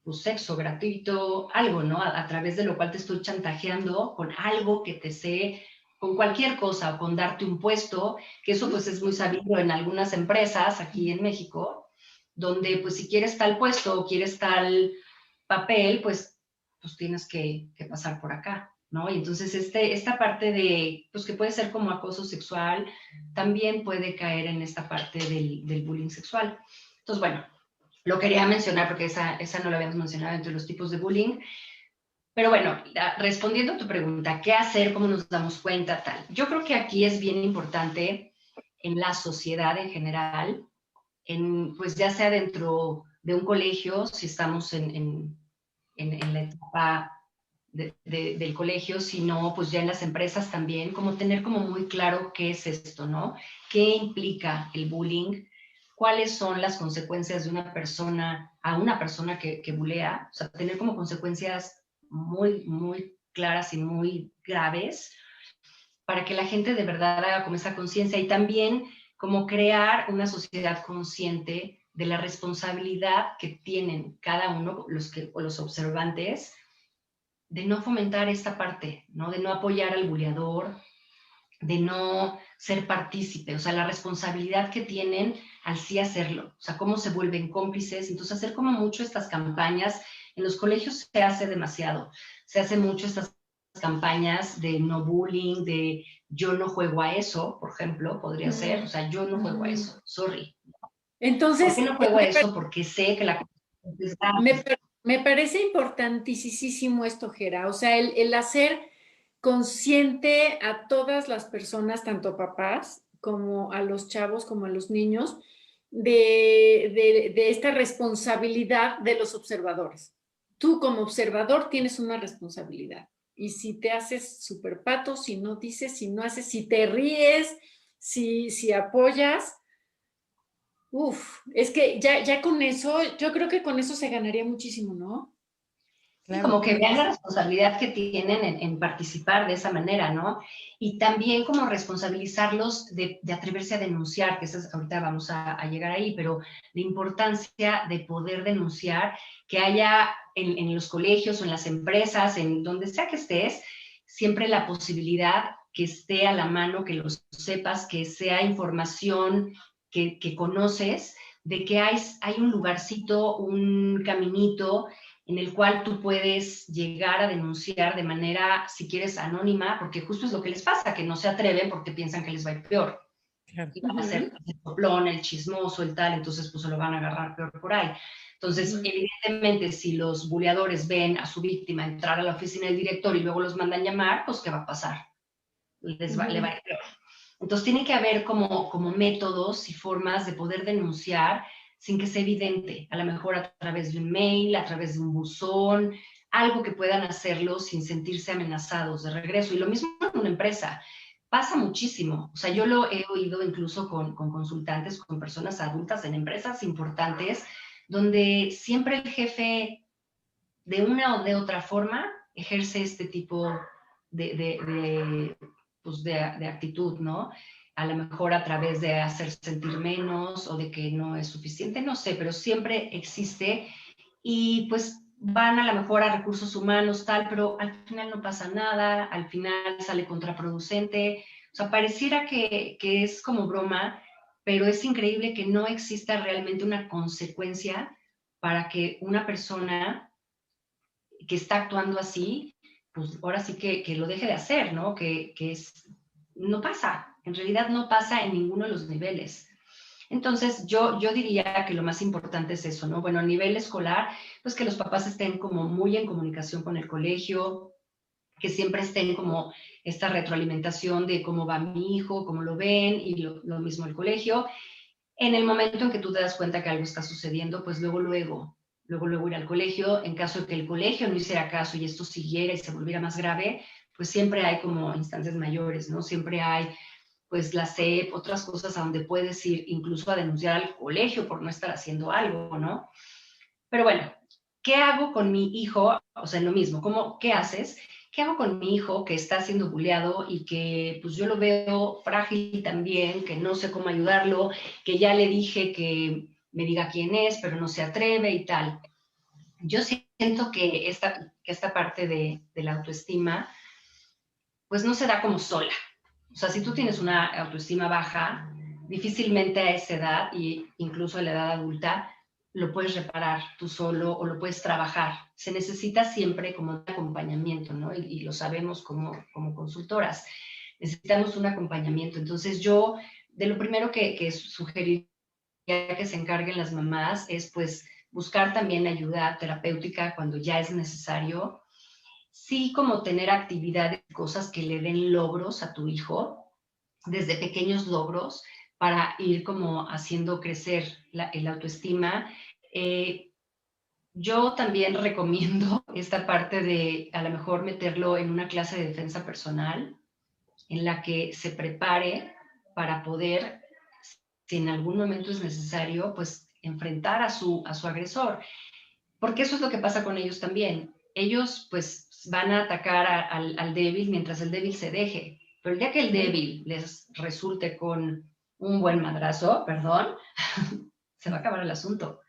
pues, sexo gratuito, algo, ¿no? A través de lo cual te estoy chantajeando con algo que te sé, con cualquier cosa, o con darte un puesto, que eso pues es muy sabido en algunas empresas aquí en México, donde pues si quieres tal puesto o quieres tal papel, pues tienes que pasar por acá, ¿no? Y entonces esta parte de, pues que puede ser como acoso sexual, también puede caer en esta parte del bullying sexual. Entonces, bueno, lo quería mencionar porque esa no la habíamos mencionado entre los tipos de bullying. Pero bueno, respondiendo a tu pregunta, ¿qué hacer? ¿Cómo nos damos cuenta? Tal. Yo creo que aquí es bien importante en la sociedad en general, pues ya sea dentro de un colegio, si estamos en la etapa del colegio, sino pues ya en las empresas también, como tener como muy claro qué es esto, ¿no? ¿Qué implica el bullying? ¿Cuáles son las consecuencias de una persona que bulea? O sea, tener como consecuencias muy, muy claras y muy graves para que la gente de verdad haga como esa conciencia, y también como crear una sociedad consciente de la responsabilidad que tienen cada uno, los observantes, de no fomentar esta parte, ¿no? De no apoyar al buleador, de no ser partícipe, o sea, la responsabilidad que tienen al sí hacerlo, o sea, cómo se vuelven cómplices. Entonces, hacer como mucho estas campañas, en los colegios se hace demasiado, se hace mucho estas campañas de no bullying, de yo no juego a eso, por ejemplo, podría ser, o sea, yo no juego a eso, sorry. ¿Por qué Entonces, no juego a eso? Porque sé que la consecuencia es grave. me parece importantísimo esto, Gera. O sea, el hacer consciente a todas las personas, tanto papás como a los chavos, como a los niños, de esta responsabilidad de los observadores. Tú como observador tienes una responsabilidad. Y si te haces súper pato, si no dices, si no haces, si te ríes, si apoyas, es que ya con eso, yo creo que con eso se ganaría muchísimo, ¿no? Sí, Claro. como que vean la responsabilidad que tienen en participar de esa manera, ¿no? Y también como responsabilizarlos de atreverse a denunciar, que ahorita vamos a llegar ahí, pero la importancia de poder denunciar, que haya en los colegios o en las empresas, en donde sea que estés, siempre la posibilidad que esté a la mano, que lo sepas, que sea información que conoces, de que hay un lugarcito, un caminito en el cual tú puedes llegar a denunciar de manera, si quieres, anónima, porque justo es lo que les pasa, que no se atreven porque piensan que les va a ir peor. Claro. Y van a ser el soplón, el chismoso, el tal, entonces pues se lo van a agarrar peor por ahí. Entonces, evidentemente, si los buleadores ven a su víctima entrar a la oficina del director y luego los mandan llamar, pues ¿qué va a pasar? Le va a ir peor. Entonces, tiene que haber como métodos y formas de poder denunciar sin que sea evidente, a lo mejor a través de un mail, a través de un buzón, algo que puedan hacerlo sin sentirse amenazados de regreso. Y lo mismo en una empresa. Pasa muchísimo. O sea, yo lo he oído incluso con consultantes, con personas adultas en empresas importantes, donde siempre el jefe, de una o de otra forma, ejerce este tipo de actitud, ¿no? A lo mejor a través de hacer sentir menos o de que no es suficiente, no sé, pero siempre existe y pues van a lo mejor a recursos humanos, tal, pero al final no pasa nada, al final sale contraproducente. O sea, pareciera que es como broma, pero es increíble que no exista realmente una consecuencia para que una persona que está actuando así, pues ahora sí que lo deje de hacer, ¿no? No pasa, en realidad no pasa en ninguno de los niveles. Entonces, yo diría que lo más importante es eso, ¿no? Bueno, a nivel escolar, pues que los papás estén como muy en comunicación con el colegio, que siempre estén como esta retroalimentación de cómo va mi hijo, cómo lo ven, y lo mismo el colegio. En el momento en que tú te das cuenta que algo está sucediendo, pues luego ir al colegio. En caso de que el colegio no hiciera caso y esto siguiera y se volviera más grave, pues siempre hay como instancias mayores, ¿no? Siempre hay pues la SEP, otras cosas a donde puedes ir incluso a denunciar al colegio por no estar haciendo algo, ¿no? Pero bueno, ¿qué hago con mi hijo? O sea, lo mismo, ¿qué haces? ¿Qué hago con mi hijo que está siendo bulleado y que pues yo lo veo frágil también, que no sé cómo ayudarlo, que ya le dije que me diga quién es, pero no se atreve y tal? Yo siento que esta parte de la autoestima pues no se da como sola. O sea, si tú tienes una autoestima baja, difícilmente a esa edad, e incluso a la edad adulta, lo puedes reparar tú solo o lo puedes trabajar. Se necesita siempre como un acompañamiento, ¿no? Y lo sabemos como consultoras. Necesitamos un acompañamiento. Entonces yo, de lo primero que sugeriría que se encarguen las mamás es pues buscar también ayuda terapéutica cuando ya es necesario. Sí, como tener actividades, cosas que le den logros a tu hijo, desde pequeños logros, para ir como haciendo crecer el autoestima. Yo también recomiendo esta parte de a lo mejor meterlo en una clase de defensa personal, en la que se prepare para poder, si en algún momento es necesario, pues enfrentar a su agresor. Porque eso es lo que pasa con ellos también. Ellos pues van a atacar al débil mientras el débil se deje. Pero el día que el débil les resulte con un buen madrazo, perdón, se va a acabar el asunto.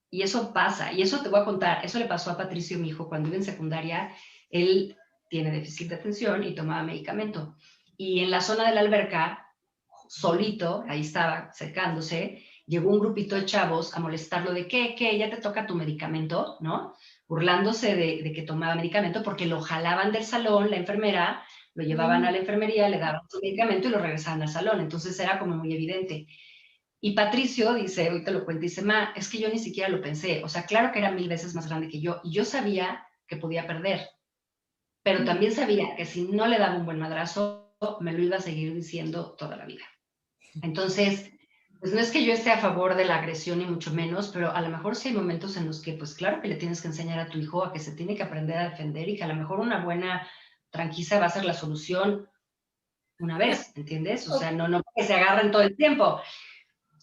Y eso pasa. Y eso te voy a contar. Eso le pasó a Patricio, mi hijo, cuando iba en secundaria. Él tiene déficit de atención y tomaba medicamento. y en la zona de la alberca, solito, ahí estaba secándose, llegó un grupito de chavos a molestarlo de ¿qué? Ya te toca tu medicamento, ¿no? Burlándose de que tomaba medicamento porque lo jalaban del salón, la enfermera, lo llevaban a la enfermería, le daban su medicamento y lo regresaban al salón. Entonces era como muy evidente. Y Patricio dice, ahorita lo cuenta, dice, ma, es que yo ni siquiera lo pensé. O sea, claro que era 1000 veces más grande que yo y yo sabía que podía perder, pero también sabía que si no le daba un buen madrazo, me lo iba a seguir diciendo toda la vida. Entonces, pues no es que yo esté a favor de la agresión ni mucho menos, pero a lo mejor sí hay momentos en los que, pues claro que le tienes que enseñar a tu hijo a que se tiene que aprender a defender y que a lo mejor una buena tranquiza va a ser la solución una vez, ¿entiendes? O sea, no que se agarren todo el tiempo.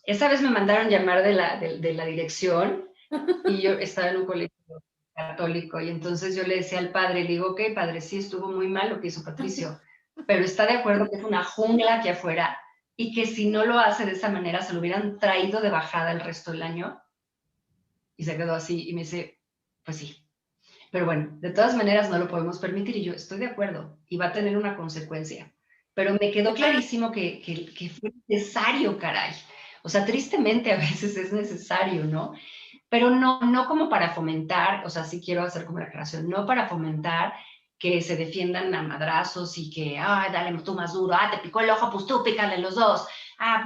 Esa vez me mandaron llamar de la dirección y yo estaba en un colegio católico y entonces yo le decía al padre, le digo, ok, padre, sí estuvo muy mal lo que hizo Patricio, pero está de acuerdo que es una jungla aquí afuera y que si no lo hace de esa manera se lo hubieran traído de bajada el resto del año. Y se quedó así y me dice, pues sí. Pero bueno, de todas maneras no lo podemos permitir y yo estoy de acuerdo y va a tener una consecuencia. Pero me quedó clarísimo que fue necesario, caray. O sea, tristemente a veces es necesario, ¿no? Pero no como para fomentar, o sea, sí quiero hacer como la aclaración, no para fomentar que se defiendan a madrazos y que, dale tú más duro, te picó el ojo, pues tú pícale los dos,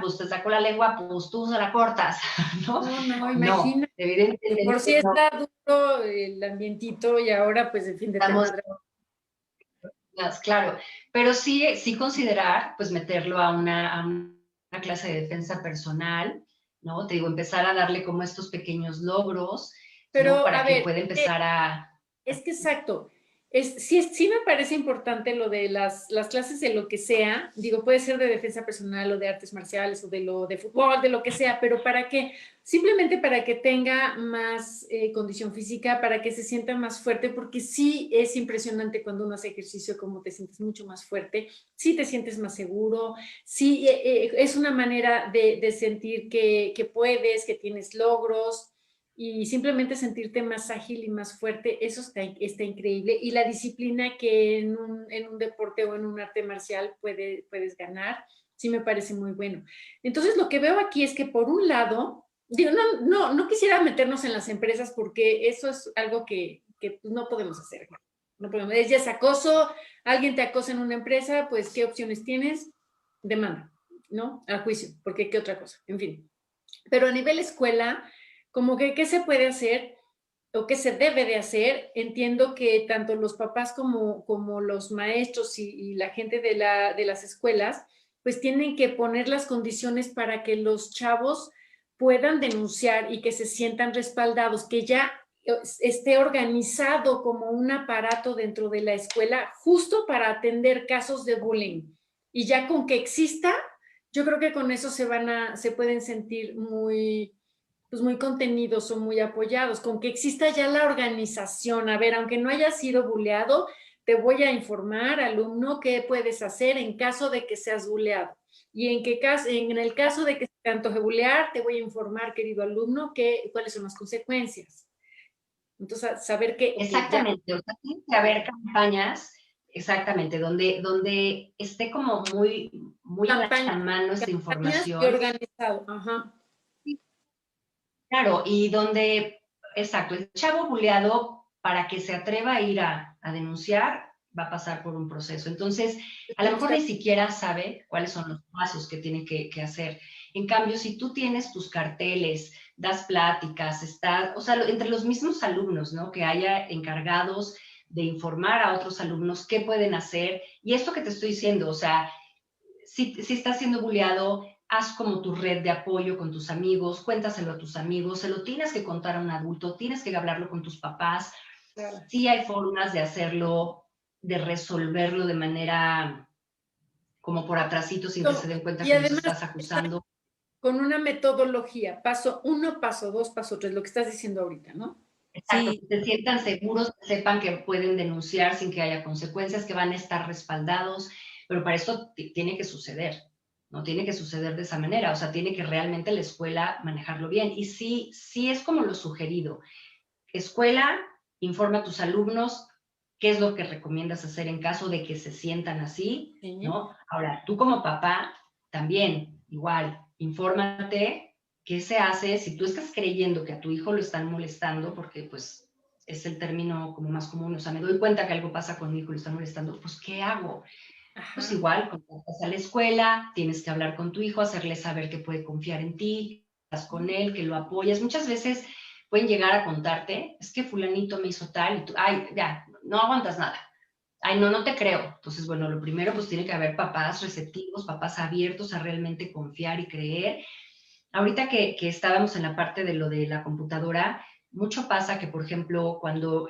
pues te sacó la lengua, pues tú se la cortas, ¿no? No, imagina. No, evidentemente por si no. está duro el ambientito y ahora pues defiéndete madre. Claro, pero sí considerar, pues meterlo a una clase de defensa personal, ¿no? Te digo, empezar a darle como estos pequeños logros, pero, ¿no? Para que ver, pueda empezar a... Es que exacto. Sí me parece importante lo de las clases de lo que sea, digo, puede ser de defensa personal o de artes marciales o de fútbol, de lo que sea, pero ¿para qué? Simplemente para que tenga más condición física, para que se sienta más fuerte, porque sí es impresionante cuando uno hace ejercicio, como te sientes mucho más fuerte, sí te sientes más seguro, sí es una manera de sentir que puedes, que tienes logros, y simplemente sentirte más ágil y más fuerte, eso está increíble. Y la disciplina que en un deporte o en un arte marcial puedes ganar, sí me parece muy bueno. Entonces, lo que veo aquí es que por un lado, digo, no quisiera meternos en las empresas porque eso es algo que no podemos hacer. No podemos, ya es acoso, alguien te acosa en una empresa, pues, ¿qué opciones tienes? Demanda, ¿no? A juicio, porque ¿qué otra cosa? En fin. Pero a nivel escuela, como que qué se puede hacer o qué se debe de hacer. Entiendo que tanto los papás como los maestros y la gente de las escuelas, pues tienen que poner las condiciones para que los chavos puedan denunciar y que se sientan respaldados, que ya esté organizado como un aparato dentro de la escuela justo para atender casos de bullying. Y ya con que exista, yo creo que con eso se pueden sentir muy contenidos o muy apoyados, con que exista ya la organización. A ver, aunque no hayas sido buleado, te voy a informar, alumno, qué puedes hacer en caso de que seas buleado. Y en el caso de que se te antoje bulear, te voy a informar, querido alumno, cuáles son las consecuencias. Entonces, saber que... Exactamente, o sea, tiene que haber campañas, exactamente, donde esté como muy a la mano esta información. Y organizado, ajá. Claro, y donde, exacto, el chavo buleado, para que se atreva a ir a denunciar, va a pasar por un proceso. Entonces, a lo mejor ni siquiera sabe cuáles son los pasos que tiene que hacer. En cambio, si tú tienes tus carteles, das pláticas, o sea, entre los mismos alumnos, ¿no? Que haya encargados de informar a otros alumnos qué pueden hacer. Y esto que te estoy diciendo, o sea, si estás siendo buleado, haz como tu red de apoyo con tus amigos, cuéntaselo a tus amigos, se lo tienes que contar a un adulto, tienes que hablarlo con tus papás. Claro. Sí hay formas de hacerlo, de resolverlo de manera como por atrásito sin que se den cuenta que los estás acusando. Con una metodología, paso 1, paso 2, paso 3, lo que estás diciendo ahorita, ¿no? Exacto, sí. Que se sientan seguros, que sepan que pueden denunciar sin que haya consecuencias, que van a estar respaldados, pero para esto tiene que suceder. No tiene que suceder de esa manera, o sea, tiene que realmente la escuela manejarlo bien. Y sí es como lo sugerido. Escuela, informa a tus alumnos, qué es lo que recomiendas hacer en caso de que se sientan así, Sí. ¿no? Ahora, tú como papá, también, igual, infórmate qué se hace si tú estás creyendo que a tu hijo lo están molestando, porque pues es el término como más común, o sea, me doy cuenta que algo pasa con mi hijo y lo están molestando, pues ¿qué hago? Pues Ajá. igual, cuando vas a la escuela, tienes que hablar con tu hijo, hacerle saber que puede confiar en ti, que estás con él, que lo apoyas. Muchas veces pueden llegar a contarte, es que fulanito me hizo tal, y tú, ay, ya, no aguantas nada. Ay, no, no te creo. Entonces, bueno, lo primero, pues tiene que haber papás receptivos, papás abiertos a realmente confiar y creer. Ahorita que estábamos en la parte de lo de la computadora, mucho pasa que, por ejemplo, cuando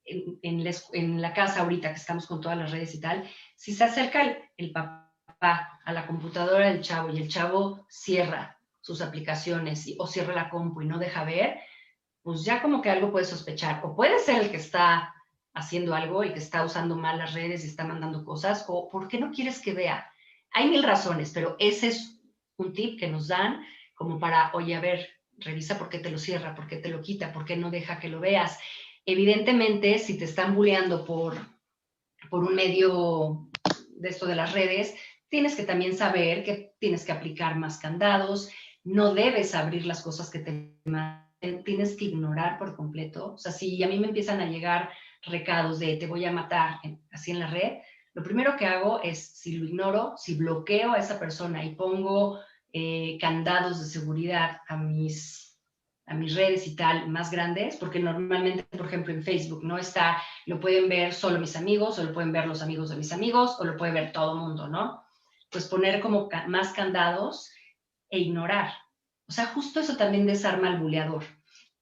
en la casa ahorita que estamos con todas las redes y tal, si se acerca el papá a la computadora del chavo y el chavo cierra sus aplicaciones o cierra la compu y no deja ver, pues ya como que algo puede sospechar. O puede ser el que está haciendo algo y que está usando mal las redes y está mandando cosas, o ¿por qué no quieres que vea? Hay mil razones, pero ese es un tip que nos dan como para, oye, a ver, revisa por qué te lo cierra, por qué te lo quita, por qué no deja que lo veas. Evidentemente, si te están bulleando por un medio de esto de las redes, tienes que también saber que tienes que aplicar más candados, no debes abrir las cosas que te manden, tienes que ignorar por completo. O sea, si a mí me empiezan a llegar recados de te voy a matar así en la red, lo primero que hago es, si lo ignoro, si bloqueo a esa persona y pongo candados de seguridad a mis redes y tal más grandes, porque normalmente, por ejemplo, en Facebook no está, lo pueden ver solo mis amigos, o lo pueden ver los amigos de mis amigos, o lo puede ver todo el mundo, ¿no? Pues poner como más candados e ignorar. O sea, justo eso también desarma al buleador.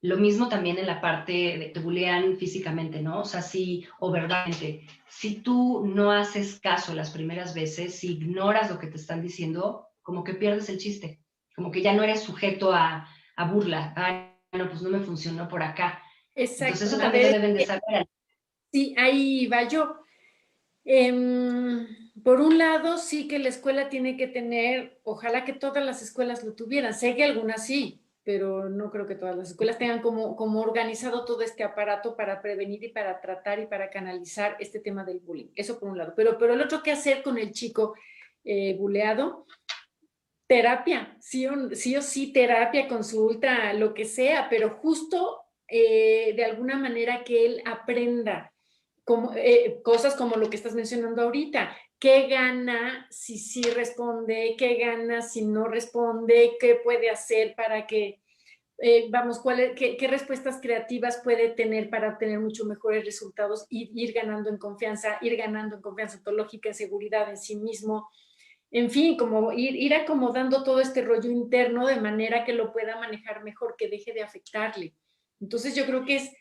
Lo mismo también en la parte de te bulean físicamente, ¿no? O sea, si, o verbalmente, si tú no haces caso las primeras veces, si ignoras lo que te están diciendo, como que pierdes el chiste, como que ya no eres sujeto a burla. Ay, no, pues no me funcionó por acá. Exacto. Entonces eso A también lo ver, deben de saber. sí, ahí va yo. Por un lado, sí que la escuela tiene que tener, ojalá que todas las escuelas lo tuvieran, sé que algunas sí, pero no creo que todas las escuelas tengan como organizado todo este aparato para prevenir y para tratar y para canalizar este tema del bullying. Eso por un lado. Pero el otro, ¿qué hacer con el chico buleado? Terapia, sí o sí, terapia, consulta, lo que sea, pero justo de alguna manera que él aprenda cosas como lo que estás mencionando ahorita. ¿Qué gana si sí responde? ¿Qué gana si no responde? ¿Qué puede hacer para que, qué respuestas creativas puede tener para obtener mucho mejores resultados y ir ganando en confianza ontológica, en seguridad en sí mismo? En fin, como ir acomodando todo este rollo interno de manera que lo pueda manejar mejor, que deje de afectarle. Entonces yo creo que es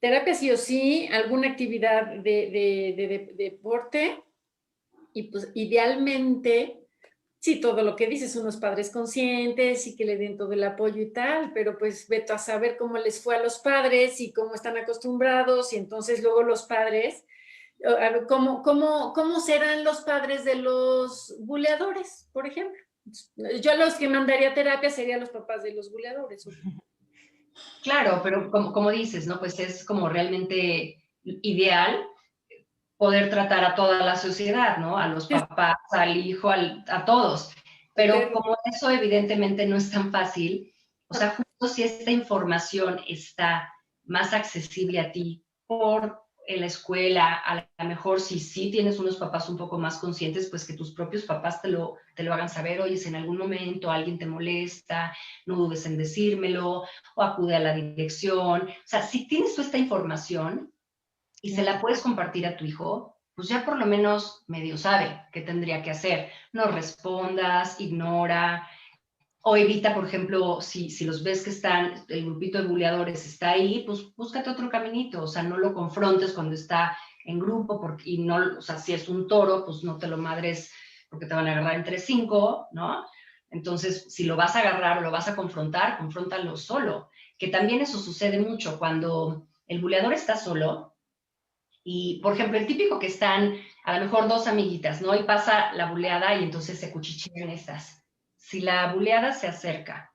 terapia sí o sí, alguna actividad de deporte y pues idealmente, sí, todo lo que dices, unos padres conscientes y que le den todo el apoyo y tal, pero pues veto a saber cómo les fue a los padres y cómo están acostumbrados y entonces luego los padres, a ver, ¿cómo serán los padres de los buleadores, por ejemplo? Yo los que mandaría a terapia serían los papás de los buleadores. Claro, pero como dices, ¿no? Pues es como realmente ideal poder tratar a toda la sociedad, ¿no? A los papás, al hijo, a todos. Pero como eso evidentemente no es tan fácil, o sea, justo si esta información está más accesible a ti por la escuela, a lo mejor si sí tienes unos papás un poco más conscientes, pues que tus propios papás te lo hagan saber, oye, si en algún momento alguien te molesta, no dudes en decírmelo, o acude a la dirección. O sea, si tienes tú esta información, y se la puedes compartir a tu hijo, pues ya por lo menos medio sabe qué tendría que hacer. No respondas, ignora, o evita, por ejemplo, si los ves que están, el grupito de buleadores está ahí, pues búscate otro caminito, o sea, no lo confrontes cuando está en grupo, porque, y no, o sea, si es un toro, pues no te lo madres porque te van a agarrar entre cinco, ¿no? Entonces, si lo vas a agarrar o lo vas a confrontar, confróntalo solo, que también eso sucede mucho cuando el buleador está solo. Y, por ejemplo, el típico que están a lo mejor dos amiguitas, ¿no? Y pasa la buleada y entonces se cuchichean estas. Si la buleada se acerca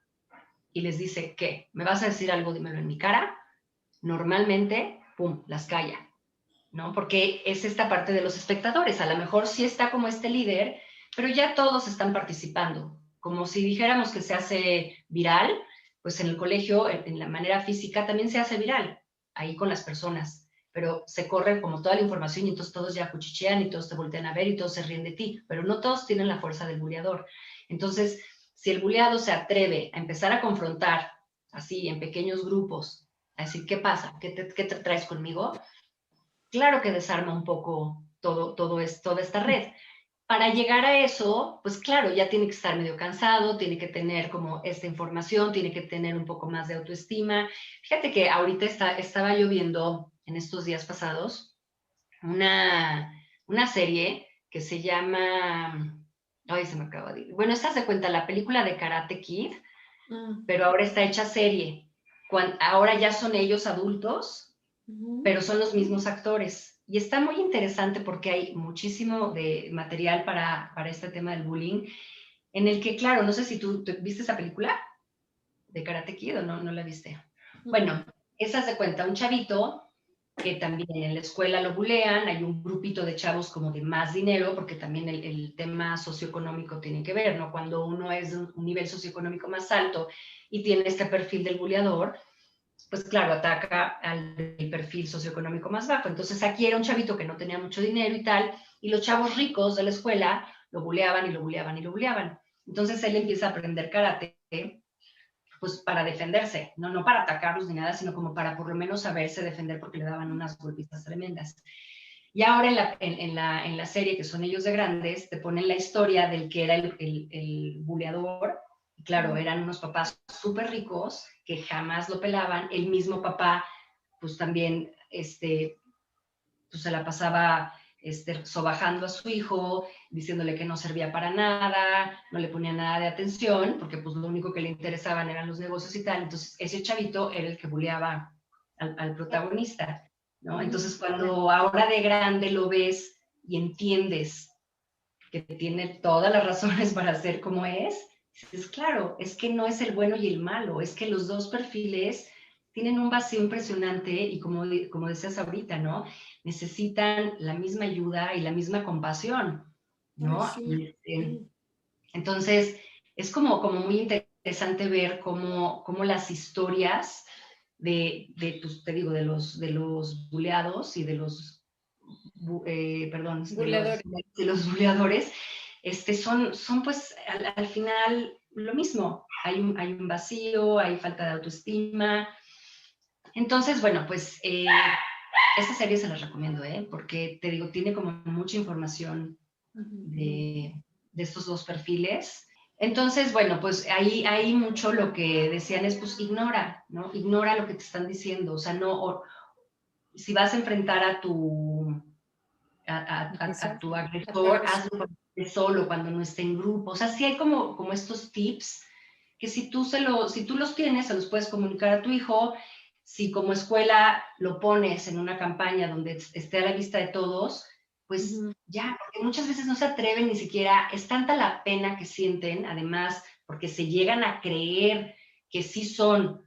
y les dice, ¿qué? ¿Me vas a decir algo? Dímelo en mi cara. Normalmente, pum, las calla. ¿no? Porque es esta parte de los espectadores. A lo mejor sí está como este líder, pero ya todos están participando. Como si dijéramos que se hace viral, pues en el colegio, en la manera física, también se hace viral, ahí con las personas. Pero se corre como toda la información y entonces todos ya cuchichean y todos te voltean a ver y todos se ríen de ti. Pero no todos tienen la fuerza del buleador. Entonces, si el buleado se atreve a empezar a confrontar, así, en pequeños grupos, a decir, ¿qué pasa? ¿Qué te traes conmigo? Claro que desarma un poco toda esta red. Para llegar a eso, pues claro, ya tiene que estar medio cansado, tiene que tener como esta información, tiene que tener un poco más de autoestima. Fíjate que ahorita estaba yo viendo en estos días pasados una serie que se llama, ay, se me acaba de ir. Bueno, esta se cuenta la película de Karate Kid, pero ahora está hecha serie. Ahora ya son ellos adultos, pero son los mismos actores. Y está muy interesante porque hay muchísimo de material para este tema del bullying, en el que, claro, no sé si tú viste esa película de Karate Kid o no la viste. Bueno, esa se cuenta un chavito que también en la escuela lo bulean, hay un grupito de chavos como de más dinero, porque también el tema socioeconómico tiene que ver, ¿no? Cuando uno es de un nivel socioeconómico más alto y tiene este perfil del buleador, pues claro, ataca al perfil socioeconómico más bajo. Entonces aquí era un chavito que no tenía mucho dinero y tal, y los chavos ricos de la escuela lo buleaban y lo buleaban y lo buleaban. Entonces él empieza a aprender karate, pues para defenderse, no para atacarlos ni nada, sino como para por lo menos saberse defender porque le daban unas golpizas tremendas. Y ahora en la serie, que son ellos de grandes, te ponen la historia del que era el buleador. Y claro, eran unos papás súper ricos que jamás lo pelaban. El mismo papá, pues también, pues se la pasaba sobajando a su hijo, diciéndole que no servía para nada, no le ponía nada de atención, porque pues lo único que le interesaban eran los negocios y tal. Entonces ese chavito era el que buleaba al protagonista, ¿no? Entonces cuando ahora de grande lo ves y entiendes que tiene todas las razones para ser como es, dices, claro, es que no es el bueno y el malo, es que los dos perfiles tienen un vacío impresionante y como decías ahorita, ¿no? Necesitan la misma ayuda y la misma compasión, ¿no? Ay, sí. Entonces, es como muy interesante ver cómo las historias pues, te digo, de los buleados y de los, perdón, Buleadores. de los buleadores, son pues al final lo mismo. Hay un vacío, hay falta de autoestima. Entonces, bueno, pues esta serie se las recomiendo, porque te digo, tiene como mucha información de estos dos perfiles. Entonces, bueno, pues ahí mucho lo que decían es, pues ignora, ¿no? Ignora lo que te están diciendo, o sea, no, si vas a enfrentar a tu agresor, hazlo solo, cuando no esté en grupo, o sea, sí hay como estos tips que si tú los tienes, se los puedes comunicar a tu hijo. Si como escuela lo pones en una campaña donde esté a la vista de todos, pues ya, porque muchas veces no se atreven ni siquiera, es tanta la pena que sienten, además, porque se llegan a creer que sí son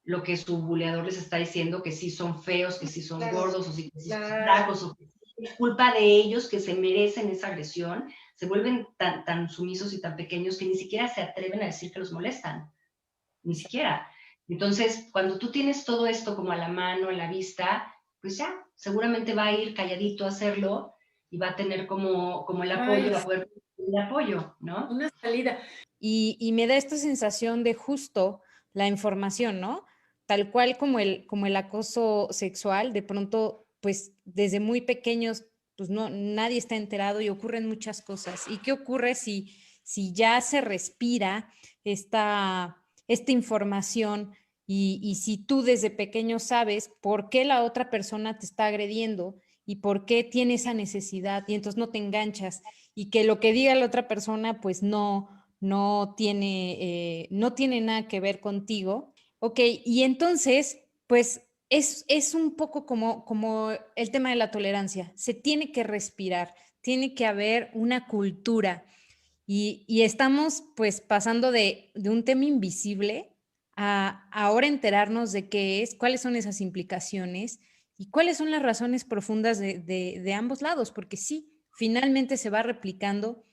lo que su buleador les está diciendo, que sí son feos, que sí son gordos, o que sí son flacos, o que es culpa de ellos que se merecen esa agresión, se vuelven tan sumisos y tan pequeños que ni siquiera se atreven a decir que los molestan, ni siquiera. Entonces, cuando tú tienes todo esto como a la mano, a la vista, pues ya, seguramente va a ir calladito a hacerlo y va a tener como el apoyo, va a poder tener el apoyo, ¿no? Una salida. Y me da esta sensación de justo la información, ¿no? Tal cual como el acoso sexual, de pronto, pues desde muy pequeños, pues no, nadie está enterado y ocurren muchas cosas. ¿Y qué ocurre si ya se respira esta información y si tú desde pequeño sabes por qué la otra persona te está agrediendo y por qué tiene esa necesidad y entonces no te enganchas y que lo que diga la otra persona pues no tiene nada que ver contigo? Ok, y entonces, pues es un poco como el tema de la tolerancia. Se tiene que respirar, tiene que haber una cultura. Y estamos pues pasando de un tema invisible a ahora enterarnos de qué es, cuáles son esas implicaciones y cuáles son las razones profundas de ambos lados, porque sí, finalmente se va replicando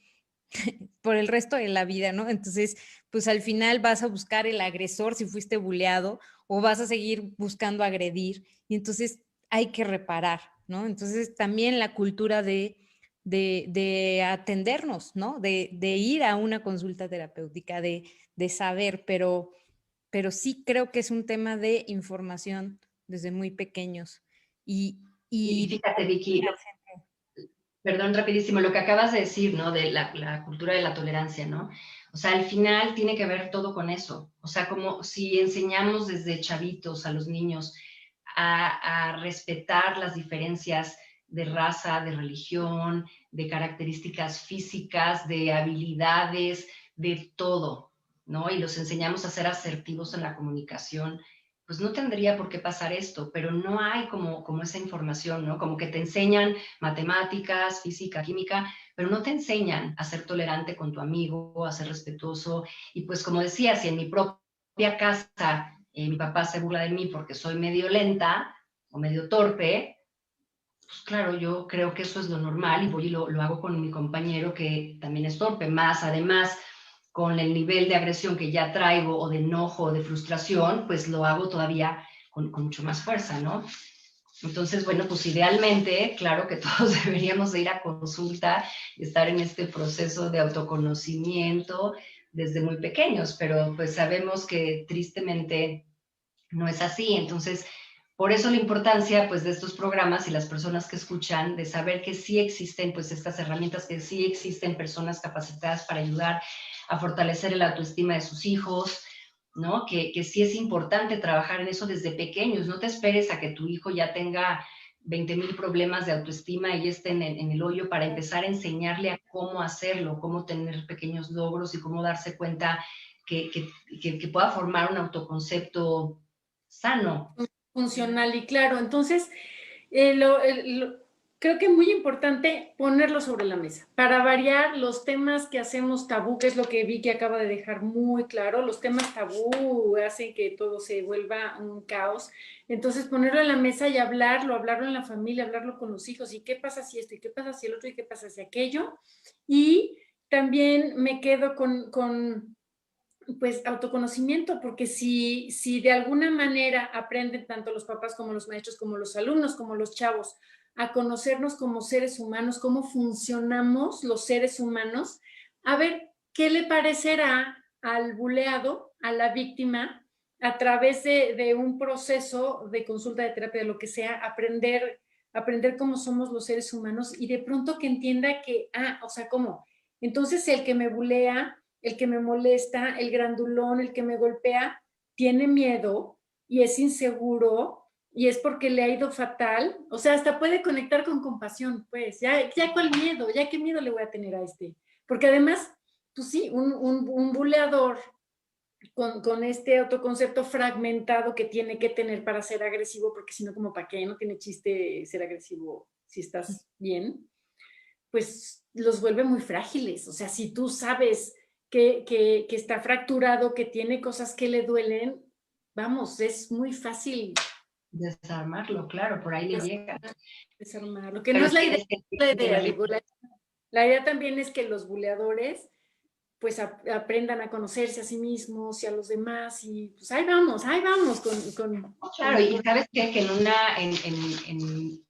por el resto de la vida, ¿no? Entonces, pues al final vas a buscar el agresor si fuiste buleado o vas a seguir buscando agredir y entonces hay que reparar, ¿no? Entonces también la cultura de atendernos, ¿no? De ir a una consulta terapéutica, de saber, pero sí creo que es un tema de información desde muy pequeños. Y fíjate, Vicky, perdón, rapidísimo, lo que acabas de decir, ¿no? De la cultura de la tolerancia, ¿no? O sea, al final tiene que ver todo con eso. O sea, como si enseñamos desde chavitos a los niños a respetar las diferencias de raza, de religión, de características físicas, de habilidades, de todo, ¿no? Y los enseñamos a ser asertivos en la comunicación, pues no tendría por qué pasar esto, pero no hay como esa información, ¿no? Como que te enseñan matemáticas, física, química, pero no te enseñan a ser tolerante con tu amigo, a ser respetuoso. Y pues como decía, si en mi propia casa mi papá se burla de mí porque soy medio lenta o medio torpe, pues claro, yo creo que eso es lo normal y voy y lo hago con mi compañero que también es torpe, más además con el nivel de agresión que ya traigo o de enojo o de frustración, pues lo hago todavía con mucho más fuerza, ¿no? Entonces, bueno, pues idealmente, claro que todos deberíamos de ir a consulta y estar en este proceso de autoconocimiento desde muy pequeños, pero pues sabemos que tristemente no es así. Entonces, por eso la importancia pues de estos programas y las personas que escuchan, de saber que sí existen pues estas herramientas, que sí existen personas capacitadas para ayudar a fortalecer el autoestima de sus hijos, ¿no? Que sí es importante trabajar en eso desde pequeños. No te esperes a que tu hijo ya tenga 20,000 problemas de autoestima y esté en el hoyo para empezar a enseñarle a cómo hacerlo, cómo tener pequeños logros y cómo darse cuenta que pueda formar un autoconcepto sano. Funcional y claro. Entonces, creo que es muy importante ponerlo sobre la mesa. Para variar los temas que hacemos tabú, que es lo que Vicky acaba de dejar muy claro, los temas tabú hacen que todo se vuelva un caos. Entonces, ponerlo en la mesa y hablarlo en la familia, hablarlo con los hijos. ¿Y qué pasa si esto? ¿Y qué pasa si el otro? ¿Y qué pasa si aquello? Y también me quedo con pues autoconocimiento, porque si de alguna manera aprenden tanto los papás como los maestros, como los alumnos, como los chavos, a conocernos como seres humanos, cómo funcionamos los seres humanos, a ver qué le parecerá al buleado, a la víctima, a través de un proceso de consulta de terapia, de lo que sea, aprender cómo somos los seres humanos y de pronto que entienda que, o sea, ¿cómo? Entonces el que me bulea, el que me molesta, el grandulón, el que me golpea, tiene miedo y es inseguro y es porque le ha ido fatal. O sea, hasta puede conectar con compasión, pues. Ya cuál miedo, ya qué miedo le voy a tener a este. Porque además, pues sí, un buleador con este autoconcepto fragmentado que tiene que tener para ser agresivo, porque si no, como para qué, no tiene chiste ser agresivo si estás bien, pues los vuelve muy frágiles. O sea, si tú sabes que está fracturado, que tiene cosas que le duelen, vamos, es muy fácil desarmarlo, claro, por ahí le llega. Desarmarlo, que no es la idea. La idea también es que los buleadores pues aprendan a conocerse a sí mismos y a los demás y pues ahí vamos con claro, y sabes que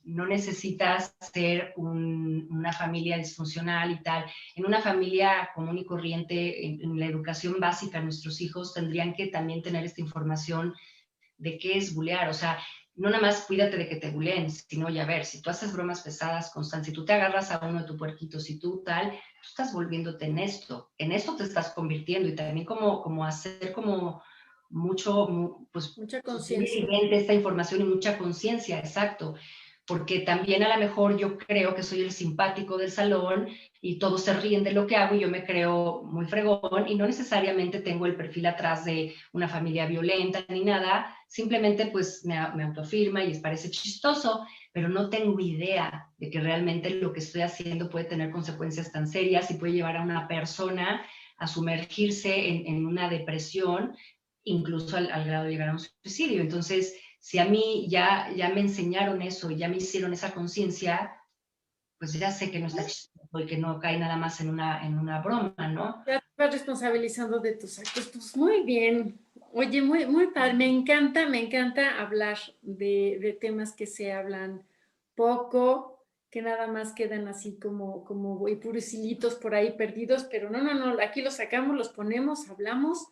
no necesitas ser una familia disfuncional y tal. En una familia común y corriente, en la educación básica, nuestros hijos tendrían que también tener esta información de qué es bulear. O sea, no nada más cuídate de que te buleen, sino ya ver, si tú haces bromas pesadas constantes, si tú te agarras a uno de tus puerquitos, si tú tal, tú estás volviéndote en esto te estás convirtiendo y también como hacer como mucho, pues, mucha conciencia. Esta información y mucha conciencia, exacto. Porque también a lo mejor yo creo que soy el simpático del salón y todos se ríen de lo que hago y yo me creo muy fregón y no necesariamente tengo el perfil atrás de una familia violenta ni nada, simplemente pues me autoafirma y les parece chistoso, pero no tengo idea de que realmente lo que estoy haciendo puede tener consecuencias tan serias y puede llevar a una persona a sumergirse en una depresión, incluso al grado de llegar a un suicidio. Entonces, si a mí ya me enseñaron eso y ya me hicieron esa conciencia, pues ya sé que no está chistoso y que no cae nada más en una broma, ¿no? Ya te vas responsabilizando de tus actos. Pues muy bien. Oye, muy, muy padre. Me encanta hablar de temas que se hablan poco, que nada más quedan así como puros hilitos por ahí perdidos, pero no, aquí los sacamos, los ponemos, hablamos,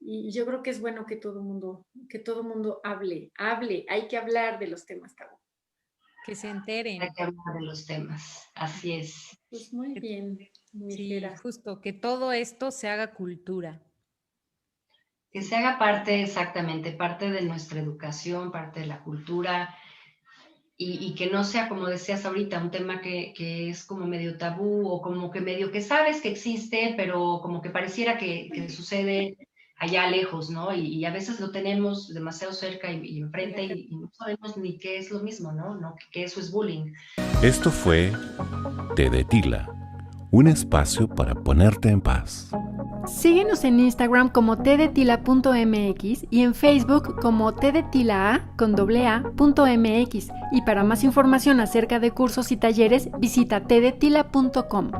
y yo creo que es bueno que todo mundo hable, hay que hablar de los temas tabú. Que se enteren. Hay que hablar de los temas, así es. Pues muy bien, mi Sí, Jera. justo, que todo esto se haga cultura. Que se haga parte, exactamente, parte de nuestra educación, parte de la cultura, y que no sea, como decías ahorita, un tema que es como medio tabú o como que medio que sabes que existe, pero como que pareciera que sucede allá lejos, ¿no? Y a veces lo tenemos demasiado cerca y enfrente y no sabemos ni qué es lo mismo, ¿no? Que eso es bullying. Esto fue Té de Tila, un espacio para ponerte en paz. Síguenos en Instagram como tdetila.mx y en Facebook como tdetila.mx. Y para más información acerca de cursos y talleres, visita tdetila.com.